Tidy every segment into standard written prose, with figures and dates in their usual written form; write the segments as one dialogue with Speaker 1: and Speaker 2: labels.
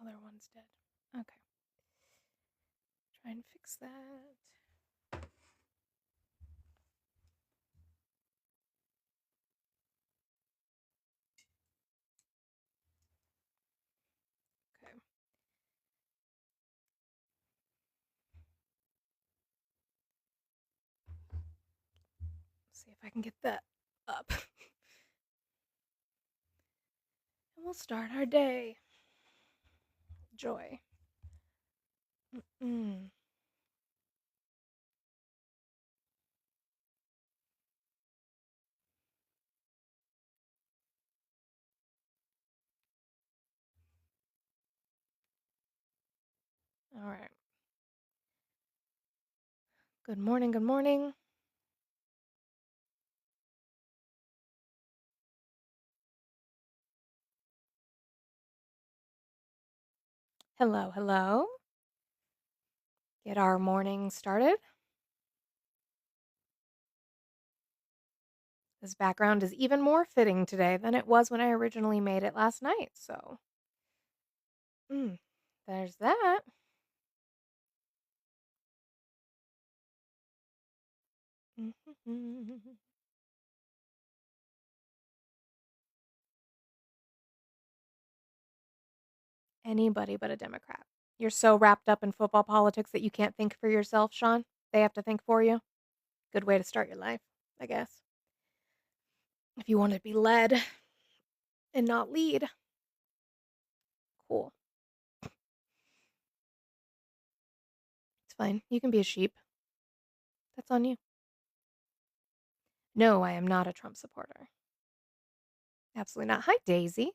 Speaker 1: other one's dead. Okay. Try and fix that. Okay. See if I can get that up. And we'll start our day. Joy. Mm. All right. Good morning. Good morning. Hello. Hello. Get our morning started. This background is even more fitting today than it was when I originally made it last night. So, there's that. Anybody but a Democrat. You're so wrapped up in football politics that you can't think for yourself, Sean. They have to think for you. Good way to start your life, I guess. If you want to be led and not lead, cool. It's fine. You can be a sheep. That's on you. No, I am not a Trump supporter. Absolutely not. Hi, Daisy.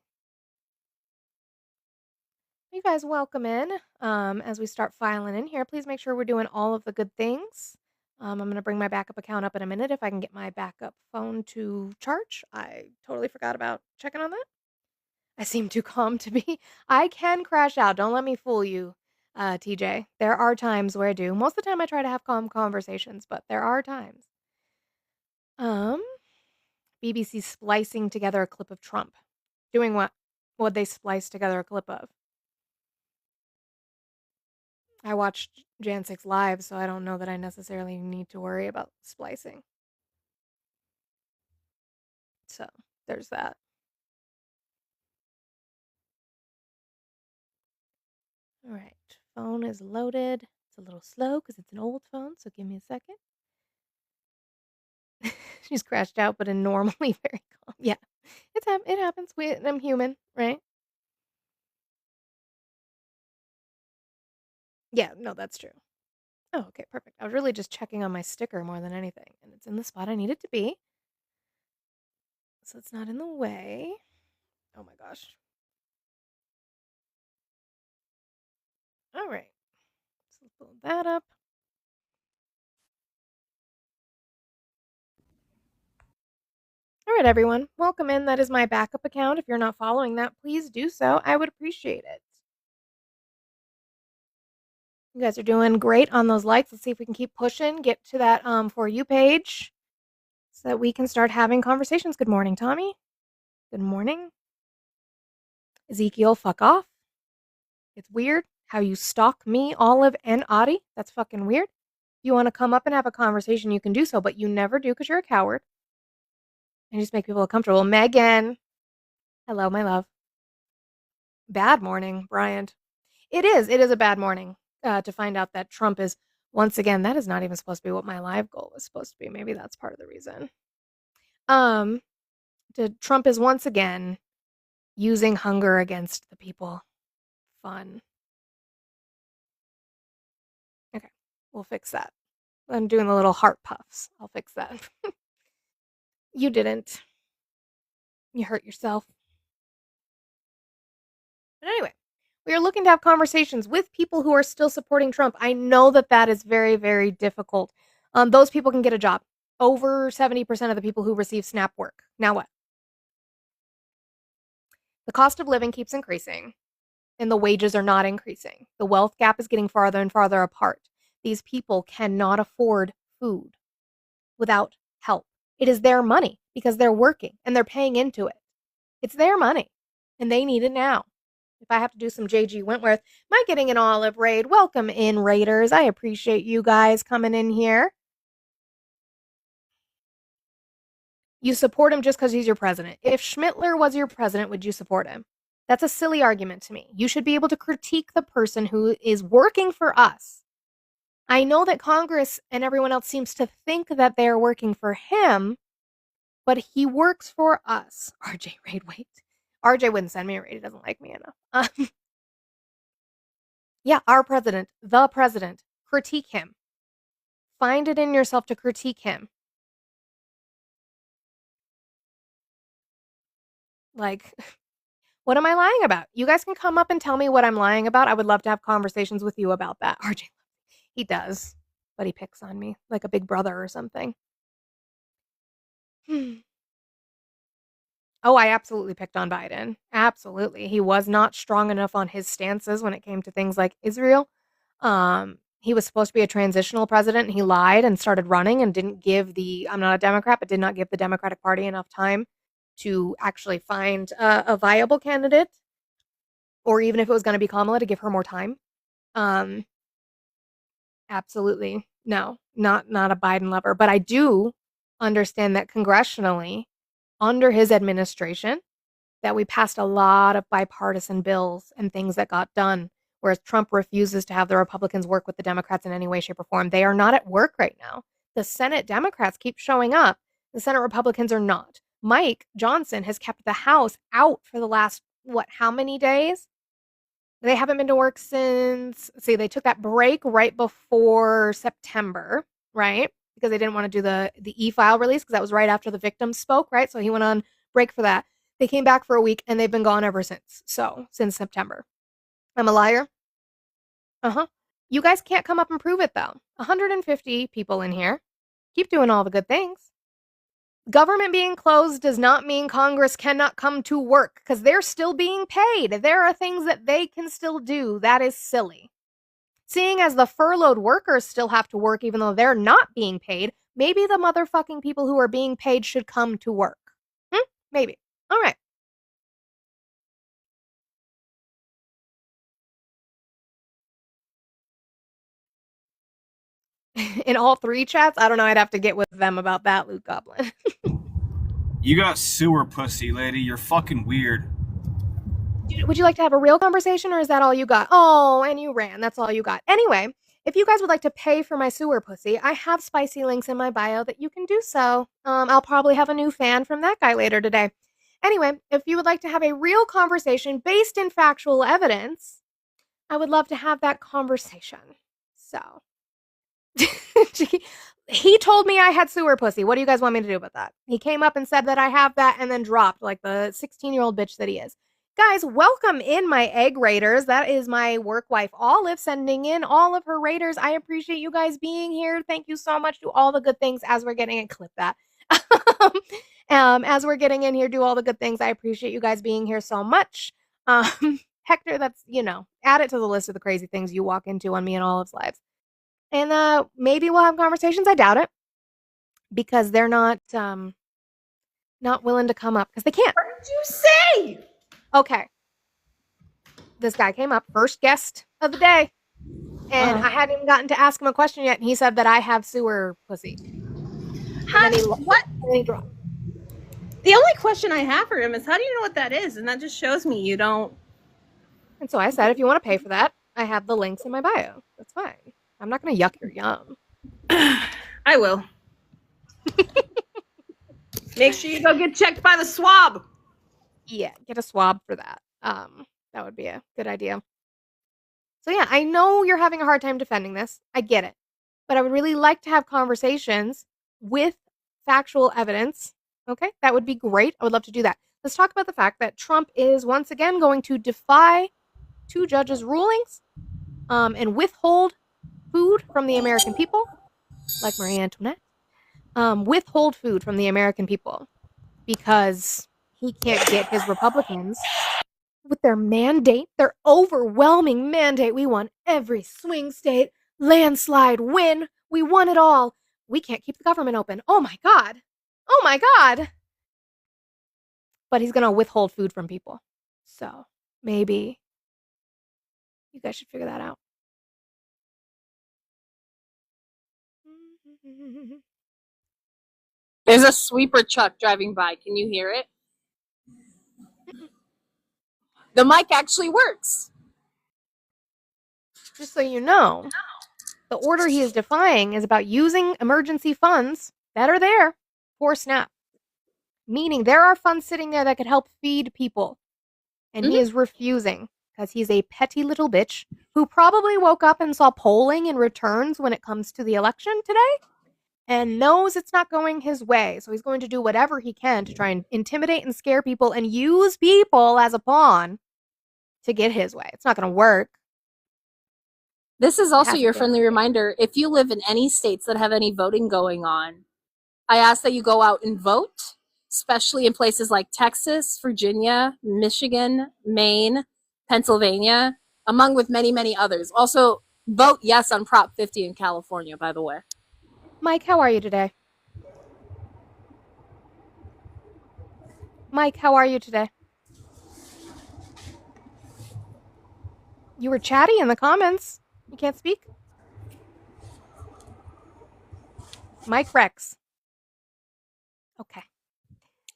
Speaker 1: You guys welcome in. As we start filing in here, please make sure we're doing all of the good things. I'm going to bring my backup account up in a minute if I can get my backup phone to charge. I totally forgot about checking on that. I seem too calm to be. I can crash out. Don't let me fool you, TJ. There are times where I do. Most of the time I try to have calm conversations, but there are times. BBC splicing together a clip of Trump. Doing what? What'd they splice together a clip of? I watched Jan 6 Live, so I don't know that I necessarily need to worry about splicing. So, there's that. All right. Phone is loaded. It's a little slow because it's an old phone, so give me a second. She's crashed out, but in normally very calm. Yeah, it happens. I'm human, right? Yeah, no, that's true. Oh, okay, perfect. I was really just checking on my sticker more than anything, and it's in the spot I need it to be. So it's not in the way. Oh my gosh. All right. So let's pull that up. All right, everyone. Welcome in. That is my backup account. If you're not following that, please do so. I would appreciate it. You guys are doing great on those likes. Let's see if we can keep pushing. Get to that For You page so that we can start having conversations. Good morning, Tommy. Good morning. Ezekiel, fuck off. It's weird how you stalk me, Olive, and Adi. That's fucking weird. If you want to come up and have a conversation, you can do so, but you never do because you're a coward. And you just make people uncomfortable. Megan. Hello, my love. Bad morning, Bryant. It is. It is a bad morning to find out that Trump is, once again, that is not even supposed to be what my live goal was supposed to be. Maybe that's part of the reason. Trump is once again using hunger against the people. Fun. Okay, we'll fix that. I'm doing the little heart puffs. I'll fix that. You didn't. You hurt yourself. But anyway, we are looking to have conversations with people who are still supporting Trump. I know that that is very, very difficult. Those people can get a job. Over 70% of the people who receive SNAP work. Now what? The cost of living keeps increasing, and the wages are not increasing. The wealth gap is getting farther and farther apart. These people cannot afford food without help. It is their money because they're working and they're paying into it. It's their money and they need it now. If I have to do some JG Wentworth, am I getting an olive raid? Welcome in, Raiders. I appreciate you guys coming in here. You support him just because he's your president. If Schmittler was your president, would you support him? That's a silly argument to me. You should be able to critique the person who is working for us. I know that Congress and everyone else seems to think that they're working for him, but he works for us. RJ raid, wait. RJ wouldn't send me a raid. He doesn't like me enough. Yeah, our president, the president. Critique him. Find it in yourself to critique him. Like, what am I lying about? You guys can come up and tell me what I'm lying about. I would love to have conversations with you about that. RJ, he does, but he picks on me like a big brother or something. Oh, I absolutely picked on Biden. Absolutely. He was not strong enough on his stances when it came to things like Israel. He was supposed to be a transitional president, and he lied and started running and didn't give I'm not a Democrat, but did not give the Democratic Party enough time to actually find a viable candidate, or even if it was going to be Kamala, to give her more time. Absolutely. No, not a Biden lover, but I do understand that congressionally, under his administration, that we passed a lot of bipartisan bills and things that got done, whereas Trump refuses to have the Republicans work with the Democrats in any way, shape, or form. They are not at work right now. The Senate Democrats keep showing up. The Senate Republicans are not. Mike Johnson has kept the House out for the last, how many days? They haven't been to work since, they took that break right before September, right? Because they didn't want to do the e-file release, because that was right after the victims spoke, right? So he went on break for that. They came back for a week, and they've been gone ever since. So, since September. I'm a liar? Uh-huh. You guys can't come up and prove it, though. 150 people in here. Keep doing all the good things. Government being closed does not mean Congress cannot come to work, because they're still being paid. There are things that they can still do. That is silly. Seeing as the furloughed workers still have to work even though they're not being paid, maybe the motherfucking people who are being paid should come to work. Maybe. All right. In all three chats? I don't know. I'd have to get with them about that, Luke Goblin.
Speaker 2: You got sewer pussy, lady. You're fucking weird.
Speaker 1: Would you like to have a real conversation, or is that all you got? Oh, and you ran. That's all you got. Anyway, if you guys would like to pay for my sewer pussy, I have spicy links in my bio that you can do so. I'll probably have a new fan from that guy later today. Anyway, if you would like to have a real conversation based in factual evidence, I would love to have that conversation. So, he told me I had sewer pussy. What do you guys want me to do about that? He came up and said that I have that and then dropped like the 16-year-old bitch that he is. Guys, welcome in my egg raiders. That is my work wife, Olive, sending in all of her raiders. I appreciate you guys being here. Thank you so much. Do all the good things as we're getting in. Clip that. As we're getting in here, do all the good things. I appreciate you guys being here so much. Hector, that's, add it to the list of the crazy things you walk into on me and Olive's lives. And maybe we'll have conversations. I doubt it, because they're not willing to come up, because they can't.
Speaker 3: What did you say?
Speaker 1: Okay. This guy came up, first guest of the day, and I hadn't even gotten to ask him a question yet, and he said that I have sewer pussy.
Speaker 3: What?
Speaker 1: And he dropped.
Speaker 3: The only question I have for him is, how do you know what that is? And that just shows me you don't.
Speaker 1: And so I said, if you want to pay for that, I have the links in my bio. That's fine. I'm not going to yuck your yum.
Speaker 3: I will. Make sure you go get checked by the swab.
Speaker 1: Yeah, get a swab for that. That would be a good idea. So yeah, I know you're having a hard time defending this. I get it. But I would really like to have conversations with factual evidence. Okay, that would be great. I would love to do that. Let's talk about the fact that Trump is once again going to defy two judges' rulings and withhold food from the American people, like Marie Antoinette. Withhold food from the American people because he can't get his Republicans with their mandate, their overwhelming mandate. We won every swing state, landslide win. We won it all. We can't keep the government open. Oh my God. Oh my God. But he's going to withhold food from people. So maybe You guys should figure that out.
Speaker 3: There's a sweeper truck driving by. Can you hear it? The mic actually works.
Speaker 1: Just so you know, the order he is defying is about using emergency funds that are there for SNAP. Meaning there are funds sitting there that could help feed people. And he is refusing because he's a petty little bitch who probably woke up and saw polling and returns when it comes to the election today and knows it's not going his way. So he's going to do whatever he can to try and intimidate and scare people and use people as a pawn to get his way. It's not going to work.
Speaker 3: This is also
Speaker 1: Has
Speaker 3: your
Speaker 1: to.
Speaker 3: friendly reminder. If you live in any states that have any voting going on, I ask that you go out and vote, especially in places like Texas, Virginia, Michigan, Maine, Pennsylvania, among with many, many others. Also, vote yes on Prop 50 in California, by the way.
Speaker 1: Mike, how are you today? Mike, how are you today? You were chatty in the comments. You can't speak? Mike Rex. Okay.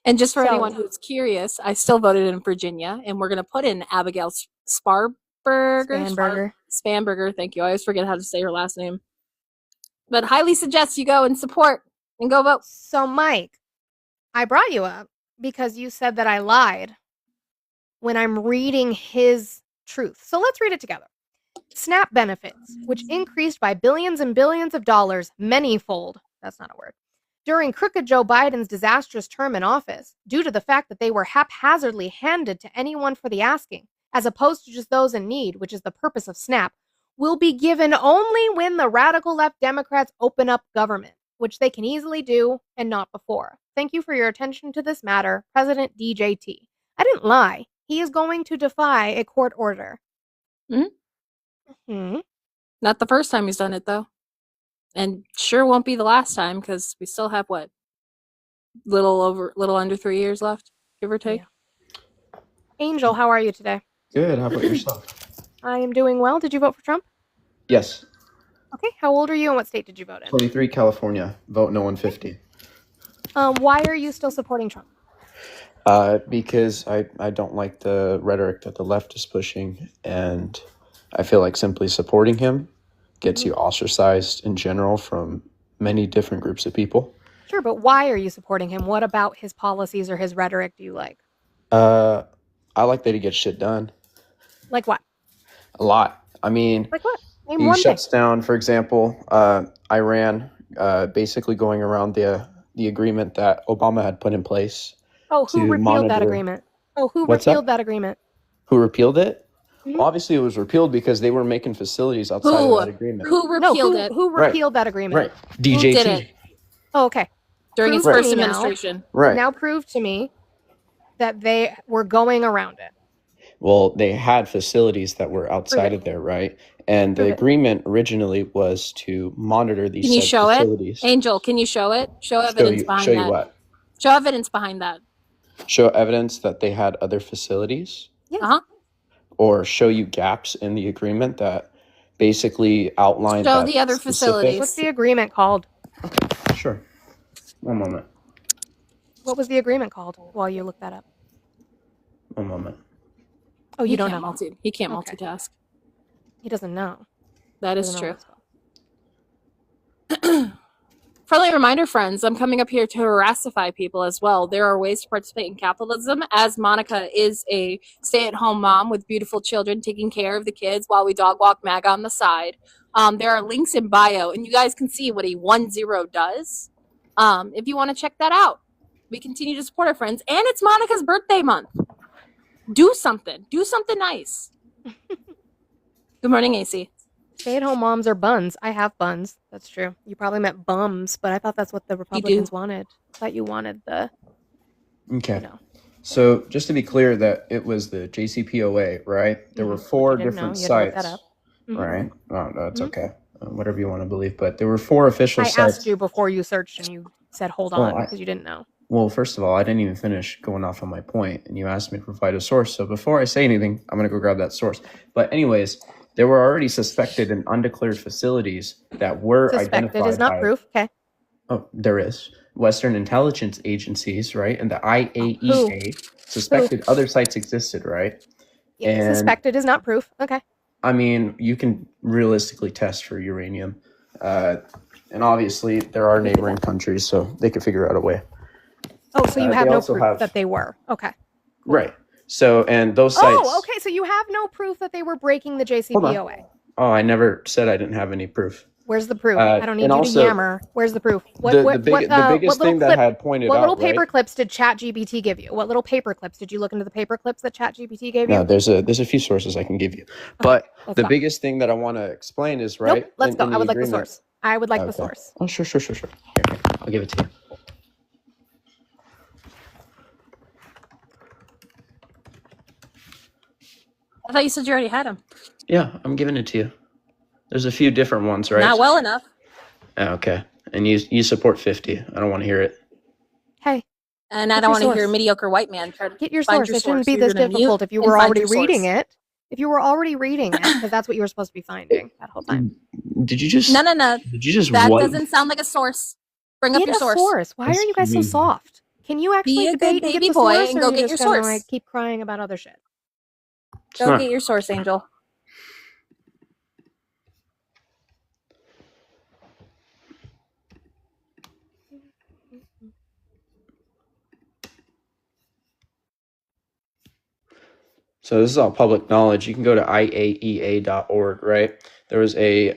Speaker 3: And just for
Speaker 1: So-
Speaker 3: anyone who's curious, I still voted in Virginia, and we're going to put in Abigail
Speaker 1: Spanberger.
Speaker 3: Spanberger, thank you. I always forget how to say her last name. But highly suggest you go and support and go vote.
Speaker 1: So, Mike, I brought you up because you said that I lied when I'm reading his truth. So let's read it together. SNAP benefits, which increased by billions and billions of dollars, manyfold, that's not a word, during crooked Joe Biden's disastrous term in office, due to the fact that they were haphazardly handed to anyone for the asking, as opposed to just those in need, which is the purpose of SNAP, will be given only when the radical left Democrats open up government, which they can easily do and not before. Thank you for your attention to this matter, President DJT. I didn't lie. He is going to defy a court order.
Speaker 3: Not the first time he's done it, though. And sure won't be the last time, because we still have, what, little under 3 years left, give or take?
Speaker 1: Yeah. Angel, how are you today?
Speaker 4: Good. How about yourself?
Speaker 1: I am doing well. Did you vote for Trump?
Speaker 4: Yes.
Speaker 1: Okay. How old are you and what state did you vote in?
Speaker 4: 23, California. Vote no 150.
Speaker 1: Why are you still supporting Trump?
Speaker 4: Because I don't like the rhetoric that the left is pushing, and I feel like simply supporting him gets you ostracized in general from many different groups of people.
Speaker 1: Sure, but why are you supporting him? What about his policies or his rhetoric do you like?
Speaker 4: I like that he gets shit done.
Speaker 1: Like what?
Speaker 4: A lot. I mean,
Speaker 1: Like what? Name
Speaker 4: he
Speaker 1: one thing.
Speaker 4: shuts down, for example, Iran, basically going around the agreement that Obama had put in place.
Speaker 1: Oh, who
Speaker 4: to
Speaker 1: repealed that
Speaker 4: monitor-
Speaker 1: agreement? Oh, who
Speaker 4: What's that?
Speaker 1: repealed that agreement?
Speaker 4: Who repealed it?
Speaker 1: Mhm.
Speaker 4: Well, obviously, it was repealed because they were making facilities outside
Speaker 3: Who?
Speaker 4: of that agreement.
Speaker 3: Who repealed it
Speaker 1: Who
Speaker 4: Right.
Speaker 1: repealed that agreement?
Speaker 4: Right. DJT.
Speaker 3: did it?
Speaker 1: Oh, okay.
Speaker 3: during his
Speaker 1: Prove to
Speaker 3: first
Speaker 1: me now.
Speaker 3: administration?
Speaker 4: Right.
Speaker 1: Now prove to me that they were going around it.
Speaker 4: Well, they had facilities that were outside
Speaker 1: Prove
Speaker 4: of there, right? And the
Speaker 1: Prove it.
Speaker 4: agreement originally was to monitor these
Speaker 3: Can you
Speaker 4: said
Speaker 3: show it?
Speaker 4: facilities.
Speaker 3: Angel, can you show it? Show evidence behind
Speaker 4: show
Speaker 3: that.
Speaker 4: you what?
Speaker 3: Show evidence behind that.
Speaker 4: Show evidence that they had other facilities,
Speaker 1: Yes.
Speaker 3: Uh-huh.
Speaker 4: or show you gaps in the agreement that basically outline
Speaker 3: Show
Speaker 4: that
Speaker 3: the other
Speaker 4: specific-
Speaker 3: facilities.
Speaker 1: What's the agreement called?
Speaker 4: Sure. One moment.
Speaker 1: What was the agreement called while you look that up?
Speaker 4: One moment.
Speaker 1: Oh, you
Speaker 3: He
Speaker 1: don't
Speaker 3: can't
Speaker 1: know.
Speaker 3: He can't
Speaker 1: Okay.
Speaker 3: multitask.
Speaker 1: He doesn't know.
Speaker 3: That is
Speaker 1: Doesn't know
Speaker 3: true.
Speaker 1: what it's called.
Speaker 3: Friendly reminder, friends, I'm coming up here to harassify people as well. There are ways to participate in capitalism, as Monica is a stay-at-home mom with beautiful children taking care of the kids while we dog walk MAGA on the side. There are links in bio, and you guys can see what a 1-0 does. If you want to check that out, we continue to support our friends, and it's Monica's birthday month. Do something. Do something nice. Good morning, AC.
Speaker 1: Stay-at-home moms are buns. I have buns. That's true. You probably meant bums, but I thought that's what the Republicans wanted. I thought you wanted the,
Speaker 4: Okay.
Speaker 1: you know.
Speaker 4: So just to be clear, that it was the JCPOA, right? There were
Speaker 1: Mhm.
Speaker 4: four
Speaker 1: You didn't know.
Speaker 4: different
Speaker 1: You had to look
Speaker 4: sites,
Speaker 1: that up. Mhm.
Speaker 4: right? Oh, no, it's
Speaker 1: Mhm.
Speaker 4: okay. Whatever you want to believe, but there were four official
Speaker 1: I
Speaker 4: sites.
Speaker 1: asked you before you searched and you said hold
Speaker 4: Well,
Speaker 1: on
Speaker 4: I-
Speaker 1: because you didn't know.
Speaker 4: Well, first of all, I didn't even finish going off on my point, and you asked me to provide a source. So before I say anything, I'm going to go grab that source. But anyways, There were already suspected and undeclared facilities that were
Speaker 1: Suspected
Speaker 4: identified
Speaker 1: is not
Speaker 4: by,
Speaker 1: proof. Okay.
Speaker 4: oh, there is Western intelligence agencies, right? And the IAEA
Speaker 1: Who?
Speaker 4: suspected other sites existed, right?
Speaker 1: Yeah,
Speaker 4: And
Speaker 1: suspected is not proof. Okay.
Speaker 4: I mean, you can realistically test for uranium. And obviously, there are neighboring countries, so they could figure out a way.
Speaker 1: Oh, so you
Speaker 4: They
Speaker 1: have no
Speaker 4: also
Speaker 1: proof
Speaker 4: have-
Speaker 1: that they were. Okay.
Speaker 4: Right. So, and those sites.
Speaker 1: Oh, okay. So you have no proof that they were breaking the
Speaker 4: Hold on.
Speaker 1: JCPOA.
Speaker 4: Oh, I never said I didn't have any proof.
Speaker 1: Where's the proof?
Speaker 4: Uh,
Speaker 1: I don't need
Speaker 4: and
Speaker 1: you
Speaker 4: also,
Speaker 1: to yammer. Where's the proof?
Speaker 4: The biggest thing that had pointed
Speaker 1: What
Speaker 4: out,
Speaker 1: little
Speaker 4: right?
Speaker 1: paper clips did ChatGPT give you? What little paper clips? Did you look into the paper clips that ChatGPT gave you?
Speaker 4: No, there's a few sources I can give you, but
Speaker 1: let's
Speaker 4: the
Speaker 1: go.
Speaker 4: biggest thing that I want to explain is right.
Speaker 1: Nope. Let's
Speaker 4: in-
Speaker 1: go.
Speaker 4: in
Speaker 1: I would like the
Speaker 4: agreement-
Speaker 1: source. I would like the
Speaker 4: Okay.
Speaker 1: source.
Speaker 4: Oh, sure. Here, I'll give it to you.
Speaker 3: I thought you said you already had them.
Speaker 4: Yeah, I'm giving it to you. There's a few different ones, right?
Speaker 3: Not well enough.
Speaker 4: Oh, okay, and you support 50. I don't want to hear it.
Speaker 1: Hey,
Speaker 3: And I
Speaker 1: Get
Speaker 3: don't
Speaker 1: your
Speaker 3: want to hear a
Speaker 1: source.
Speaker 3: mediocre white man try to
Speaker 1: get your
Speaker 3: find
Speaker 1: source.
Speaker 3: your
Speaker 1: It shouldn't
Speaker 3: source.
Speaker 1: be
Speaker 3: You're
Speaker 1: this
Speaker 3: gonna mute
Speaker 1: difficult if you
Speaker 3: and
Speaker 1: were
Speaker 3: find
Speaker 1: already
Speaker 3: your source.
Speaker 1: reading it. If you were already reading it, because that's what you were supposed to be finding that whole time.
Speaker 4: Did you just?
Speaker 3: No.
Speaker 4: Did you just?
Speaker 3: That
Speaker 4: what?
Speaker 3: doesn't sound like a source. Bring up
Speaker 1: Get
Speaker 3: your
Speaker 1: a
Speaker 3: source.
Speaker 1: source. Why are you guys so
Speaker 4: Excuse me.
Speaker 1: soft? Can you actually
Speaker 3: a good
Speaker 1: debate and get
Speaker 3: baby
Speaker 1: the
Speaker 3: boy
Speaker 1: source,
Speaker 3: and
Speaker 1: or
Speaker 3: go
Speaker 1: are you
Speaker 3: get
Speaker 1: just
Speaker 3: your
Speaker 1: gonna
Speaker 3: source.
Speaker 1: like keep crying about other shit?
Speaker 4: It's
Speaker 3: Go
Speaker 4: not-
Speaker 3: get your source, Angel.
Speaker 4: So this is all public knowledge. You can go to IAEA.org, right? There was a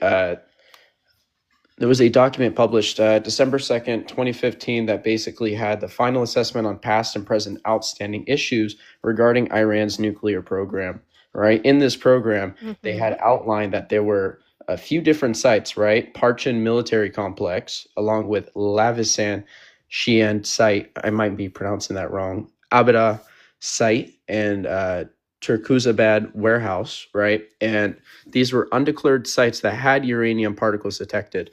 Speaker 4: document published December 2nd, 2015 that basically had the final assessment on past and present outstanding issues regarding Iran's nuclear program, right? In this program, they had outlined that there were a few different sites, right? Parchin Military Complex, along with Lavisan Shian site, I might be pronouncing that wrong, Abada site, and Turkuzabad warehouse, right? And these were undeclared sites that had uranium particles detected.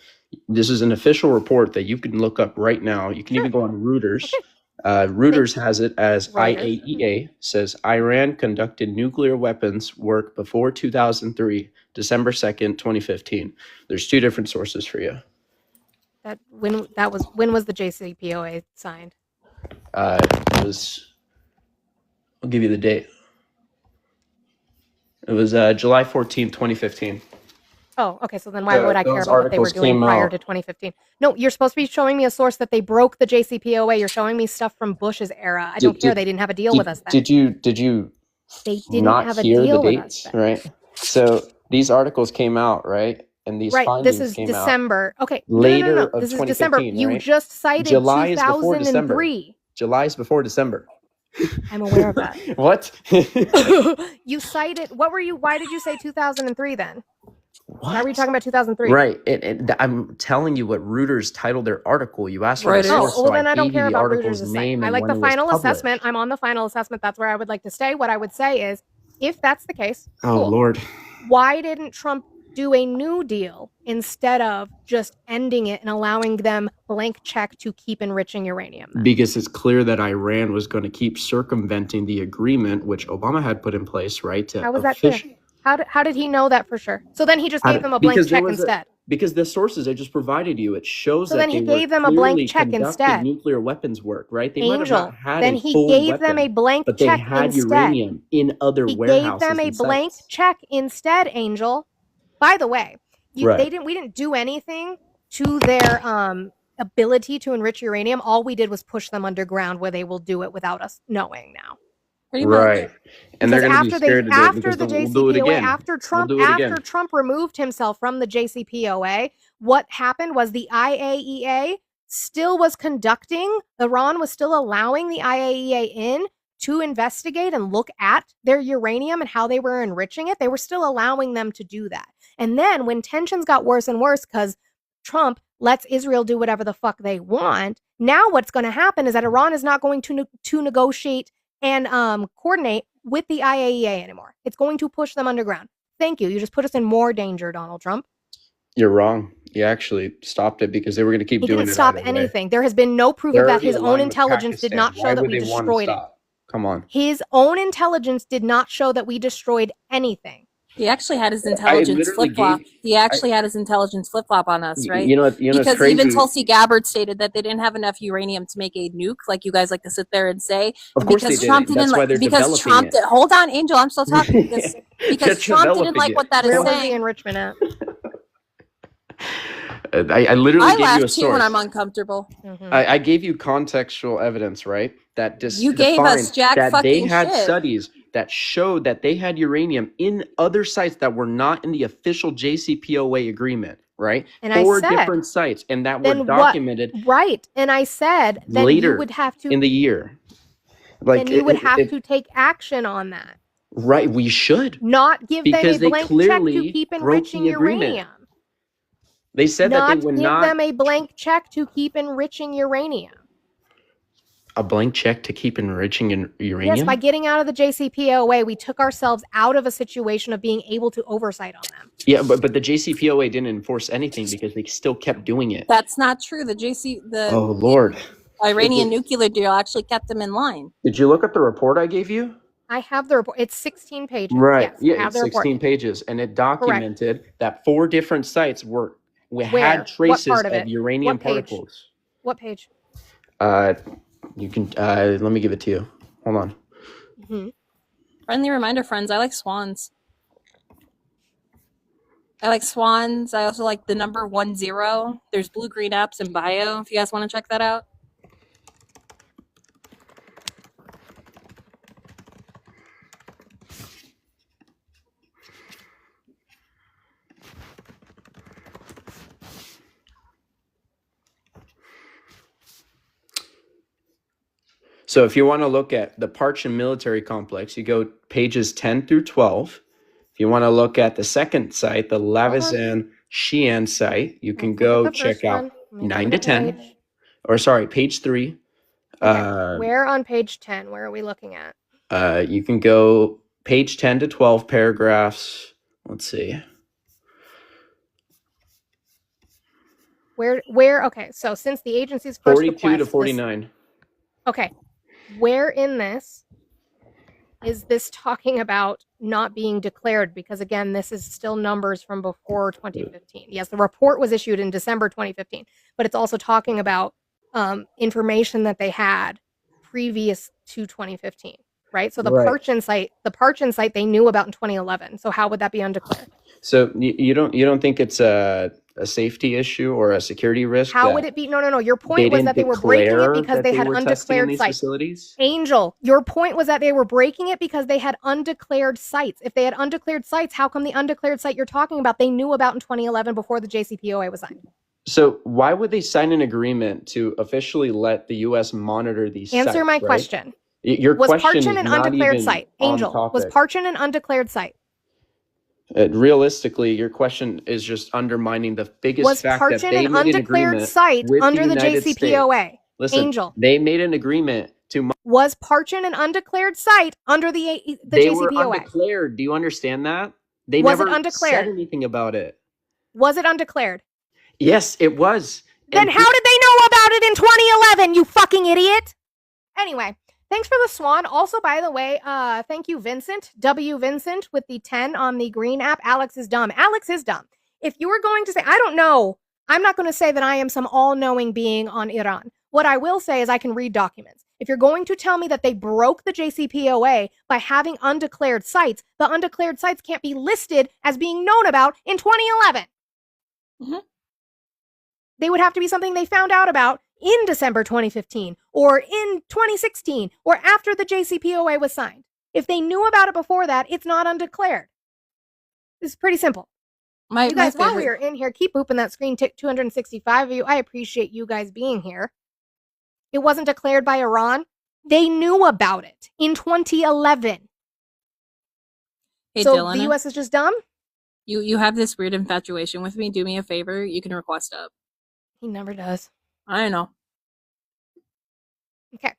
Speaker 4: This is an official report that you can look up right now. You can even go on Reuters. Reuters has it as
Speaker 1: Reuters.
Speaker 4: IAEA says Iran conducted nuclear weapons work before 2003, December 2nd, 2015. There's two different sources for you.
Speaker 1: When was the JCPOA signed?
Speaker 4: It was, I'll give you the date. It was July 14th, 2015.
Speaker 1: Oh, okay. So then why would I care
Speaker 4: those
Speaker 1: about what they were
Speaker 4: articles
Speaker 1: doing
Speaker 4: came
Speaker 1: prior
Speaker 4: out-
Speaker 1: to 2015? No, you're supposed to be showing me a source that they broke the JCPOA. You're showing me stuff from Bush's era. I don't care. They didn't have a deal with us then.
Speaker 4: Did you
Speaker 1: They didn't
Speaker 4: not
Speaker 1: have a
Speaker 4: hear
Speaker 1: deal
Speaker 4: the
Speaker 1: with us
Speaker 4: dates,
Speaker 1: then.
Speaker 4: right? So these articles came out, right? And these
Speaker 1: Right.
Speaker 4: findings
Speaker 1: This is
Speaker 4: came out.
Speaker 1: December. Okay.
Speaker 4: later
Speaker 1: No.
Speaker 4: of
Speaker 1: This is December.
Speaker 4: 2015,
Speaker 1: You
Speaker 4: right?
Speaker 1: just cited
Speaker 4: July is before
Speaker 1: 2003.
Speaker 4: July is before December.
Speaker 1: I'm aware of that.
Speaker 4: What?
Speaker 1: You cited. Why did you say 2003 then? Why were you
Speaker 4: What?
Speaker 1: talking about 2003?
Speaker 4: Right. I'm telling you what Reuters titled their article. You asked for
Speaker 3: Reuters.
Speaker 4: the
Speaker 1: Oh,
Speaker 4: source,
Speaker 1: well
Speaker 4: so
Speaker 1: then I don't
Speaker 4: gave
Speaker 1: care
Speaker 4: you the
Speaker 1: about
Speaker 4: article's
Speaker 1: Reuters'
Speaker 4: name
Speaker 1: site. I
Speaker 4: and
Speaker 1: like
Speaker 4: when
Speaker 1: the
Speaker 4: it was
Speaker 1: final
Speaker 4: published.
Speaker 1: assessment. I'm on the final assessment. That's where I would like to stay. What I would say is, if that's the case,
Speaker 4: Oh
Speaker 1: cool.
Speaker 4: Lord.
Speaker 1: Why didn't Trump do a new deal instead of just ending it and allowing them blank check to keep enriching uranium? then?
Speaker 4: Because it's clear that Iran was going to keep circumventing the agreement which Obama had put in place, right? To
Speaker 1: How was that clear? How did he know that for sure? So then he just gave them a blank
Speaker 4: because there
Speaker 1: check
Speaker 4: was
Speaker 1: instead.
Speaker 4: Because the sources I just provided you, it shows
Speaker 1: So
Speaker 4: that
Speaker 1: then he
Speaker 4: they were
Speaker 1: gave them a blank
Speaker 4: clearly
Speaker 1: check
Speaker 4: conducting
Speaker 1: instead.
Speaker 4: nuclear weapons work, right? They might have
Speaker 1: Angel.
Speaker 4: not had
Speaker 1: Then
Speaker 4: a
Speaker 1: he
Speaker 4: full
Speaker 1: gave
Speaker 4: weapon,
Speaker 1: them a blank
Speaker 4: but they
Speaker 1: check
Speaker 4: had
Speaker 1: instead.
Speaker 4: uranium in other
Speaker 1: He
Speaker 4: warehouses.
Speaker 1: gave them a
Speaker 4: and
Speaker 1: blank
Speaker 4: sites.
Speaker 1: check instead, Angel. By the way,
Speaker 4: Right.
Speaker 1: we didn't do anything to their ability to enrich uranium. All we did was push them underground where they will do it without us knowing now.
Speaker 3: Pretty much.
Speaker 4: Right. And they're
Speaker 1: Because
Speaker 4: going to be scared to do it
Speaker 1: after
Speaker 4: because
Speaker 1: the
Speaker 4: we'll do it
Speaker 1: JCPOA,
Speaker 4: again.
Speaker 1: after Trump,
Speaker 4: do it again.
Speaker 1: after Trump removed himself from the JCPOA, what happened was the IAEA still was conducting. Iran was still allowing the IAEA in to investigate and look at their uranium and how they were enriching it. They were still allowing them to do that. And then when tensions got worse and worse because Trump lets Israel do whatever the fuck they want, now what's going to happen is that Iran is not going to negotiate and coordinate with the IAEA anymore. It's going to push them underground. Thank you. You just put us in more danger, Donald Trump.
Speaker 4: You're wrong. You actually stopped it because they were going to keep
Speaker 1: He
Speaker 4: doing
Speaker 1: didn't
Speaker 4: it.
Speaker 1: stop
Speaker 4: either way.
Speaker 1: anything. There has been no proof
Speaker 4: They're
Speaker 1: of that.
Speaker 4: already
Speaker 1: His own
Speaker 4: aligned with
Speaker 1: intelligence did
Speaker 4: Pakistan.
Speaker 1: not show
Speaker 4: Why
Speaker 1: that
Speaker 4: would
Speaker 1: we
Speaker 4: they wanna
Speaker 1: destroyed it.
Speaker 4: stop? Come on.
Speaker 1: His own intelligence did not show that we destroyed anything.
Speaker 3: He actually had his intelligence
Speaker 4: literally
Speaker 3: flip-flop.
Speaker 4: gave-
Speaker 3: He actually had his intelligence flip-flop on us, right?
Speaker 4: You know what's
Speaker 3: Because
Speaker 4: crazy?
Speaker 3: even Tulsi Gabbard stated that they didn't have enough uranium to make a nuke, like you guys like to sit there and say.
Speaker 4: Of
Speaker 3: And
Speaker 4: course they
Speaker 3: because
Speaker 4: didn't.
Speaker 3: Trump didn't
Speaker 4: That's why
Speaker 3: like,
Speaker 4: they're
Speaker 3: because
Speaker 4: developing
Speaker 3: Trump
Speaker 4: it.
Speaker 3: did, hold on, Angel, I'm still talking. Because
Speaker 4: They're
Speaker 3: Trump didn't
Speaker 4: developing
Speaker 3: like
Speaker 4: it.
Speaker 3: what that is
Speaker 1: Where was the
Speaker 3: saying.
Speaker 1: enrichment at?
Speaker 4: I literally
Speaker 3: I
Speaker 4: gave you a
Speaker 3: laugh too
Speaker 4: source.
Speaker 3: when I'm uncomfortable.
Speaker 1: Mhm.
Speaker 4: I gave you contextual evidence, right? That
Speaker 3: You gave us
Speaker 4: defined
Speaker 3: jack
Speaker 4: that they
Speaker 3: fucking
Speaker 4: had
Speaker 3: shit.
Speaker 4: studies that showed that they had uranium in other sites that were not in the official JCPOA agreement, right?
Speaker 1: And I
Speaker 4: 4
Speaker 1: said,
Speaker 4: different sites, and that were
Speaker 1: then what?
Speaker 4: documented
Speaker 1: Right. And I said, then
Speaker 4: later
Speaker 1: you would have to,
Speaker 4: in the year. Like
Speaker 1: then you would have to take action on that.
Speaker 4: right, we should.
Speaker 1: Not give them
Speaker 4: Because
Speaker 1: a
Speaker 4: they
Speaker 1: blank check
Speaker 4: clearly
Speaker 1: to keep
Speaker 4: broke
Speaker 1: enriching
Speaker 4: the agreement.
Speaker 1: uranium.
Speaker 4: They said that
Speaker 1: Not
Speaker 4: they would
Speaker 1: give
Speaker 4: not
Speaker 1: them a blank check to keep enriching uranium.
Speaker 4: a blank check to keep enriching uranium.
Speaker 1: Yes, by getting out of the JCPOA, we took ourselves out of a situation of being able to oversight on them.
Speaker 4: Yeah, but the JCPOA didn't enforce anything because they still kept doing it.
Speaker 3: That's not true. The
Speaker 4: Oh Lord.
Speaker 3: Iranian nuclear deal actually kept them in line.
Speaker 4: Did you look at the report I gave you?
Speaker 1: I have the report. It's 16 pages.
Speaker 4: Right.
Speaker 1: Yes,
Speaker 4: Yeah,
Speaker 1: I have
Speaker 4: it's
Speaker 1: the report.
Speaker 4: 16 pages, and it documented that 4 different sites
Speaker 1: Where?
Speaker 4: had
Speaker 1: What
Speaker 4: traces
Speaker 1: part of
Speaker 4: of
Speaker 1: it?
Speaker 4: uranium
Speaker 1: What page?
Speaker 4: particles.
Speaker 1: What page?
Speaker 4: You can let me give it to you. Hold on.
Speaker 1: Hmm.
Speaker 3: Friendly reminder, friends, I like swans. I like swans. I also like the number 10. There's Blue Green Apps in bio if you guys want to check that out.
Speaker 4: So if you want to look at the Parchin military complex, you go pages 10 through 12. If you want to look at the second site, the Lavizan Xi'an site, you can go check out 9 to 10. Or sorry, page 3.
Speaker 1: Okay. Where on page 10? Where are we looking at?
Speaker 4: You can go page 10 to 12 paragraphs. Let's see.
Speaker 1: Where? Okay. So since the agency's first
Speaker 4: 42
Speaker 1: request,
Speaker 4: to 49.
Speaker 1: Okay. Where in this is this talking about not being declared? Because again, this is still numbers from before 2015. Yes, the report was issued in December 2015, but it's also talking about information that they had previous to 2015, right? So the
Speaker 4: Right.
Speaker 1: Parchin site they knew about in 2011. So how would that be undeclared?
Speaker 4: So you don't think it's a safety issue or a security risk?
Speaker 1: How would it be? No. Your point was that they were breaking it because they had undeclared sites.
Speaker 4: Facilities?
Speaker 1: Angel, your point was that they were breaking it because they had undeclared sites. If they had undeclared sites, how come the undeclared site you're talking about they knew about in 2011 before the JCPOA was signed?
Speaker 4: So why would they sign an agreement to officially let the U.S. monitor these sites?
Speaker 1: Answer my
Speaker 4: right?
Speaker 1: question.
Speaker 4: Your
Speaker 1: Was
Speaker 4: question
Speaker 1: Parchin
Speaker 4: is
Speaker 1: an
Speaker 4: not
Speaker 1: undeclared
Speaker 4: even
Speaker 1: site?
Speaker 4: on
Speaker 1: Angel, was
Speaker 4: topic.
Speaker 1: Parchin an undeclared site?
Speaker 4: Realistically, your question is just undermining the biggest
Speaker 1: Was
Speaker 4: fact that
Speaker 1: Parchin
Speaker 4: they
Speaker 1: an
Speaker 4: made an
Speaker 1: undeclared
Speaker 4: agreement
Speaker 1: site
Speaker 4: with
Speaker 1: under the
Speaker 4: United
Speaker 1: JCPOA?
Speaker 4: States. Listen,
Speaker 1: Angel,
Speaker 4: they made an agreement to.
Speaker 1: was Parchin an undeclared site under the
Speaker 4: They were
Speaker 1: JCPOA?
Speaker 4: undeclared. Do you understand that? They
Speaker 1: Was it
Speaker 4: never
Speaker 1: undeclared?
Speaker 4: said anything about it.
Speaker 1: Was it undeclared?
Speaker 4: Yes, it was.
Speaker 1: Then
Speaker 4: And
Speaker 1: how did they know about it in 2011, you fucking idiot? Anyway, thanks for the swan. Also, by the way, thank you, Vincent. W. Vincent with the 10 on the green app. Alex is dumb. Alex is dumb. If you were going to say, I don't know, I'm not going to say that I am some all-knowing being on Iran. What I will say is I can read documents. If you're going to tell me that they broke the JCPOA by having undeclared sites, the undeclared sites can't be listed as being known about in 2011.
Speaker 3: Mhm.
Speaker 1: They would have to be something they found out about in December 2015 or in 2016 or after the JCPOA was signed. If they knew about it before that, it's not undeclared. It's pretty simple. You guys, while we're in here, keep booping that screen. 265 of you. I appreciate you guys being here. It wasn't declared by Iran. They knew about it in 2011.
Speaker 3: Hey,
Speaker 1: so
Speaker 3: Dylan,
Speaker 1: the U.S. is just dumb?
Speaker 3: you have this weird infatuation with me. Do me a favor. You can request up.
Speaker 1: He never does.
Speaker 3: I know.
Speaker 1: Okay.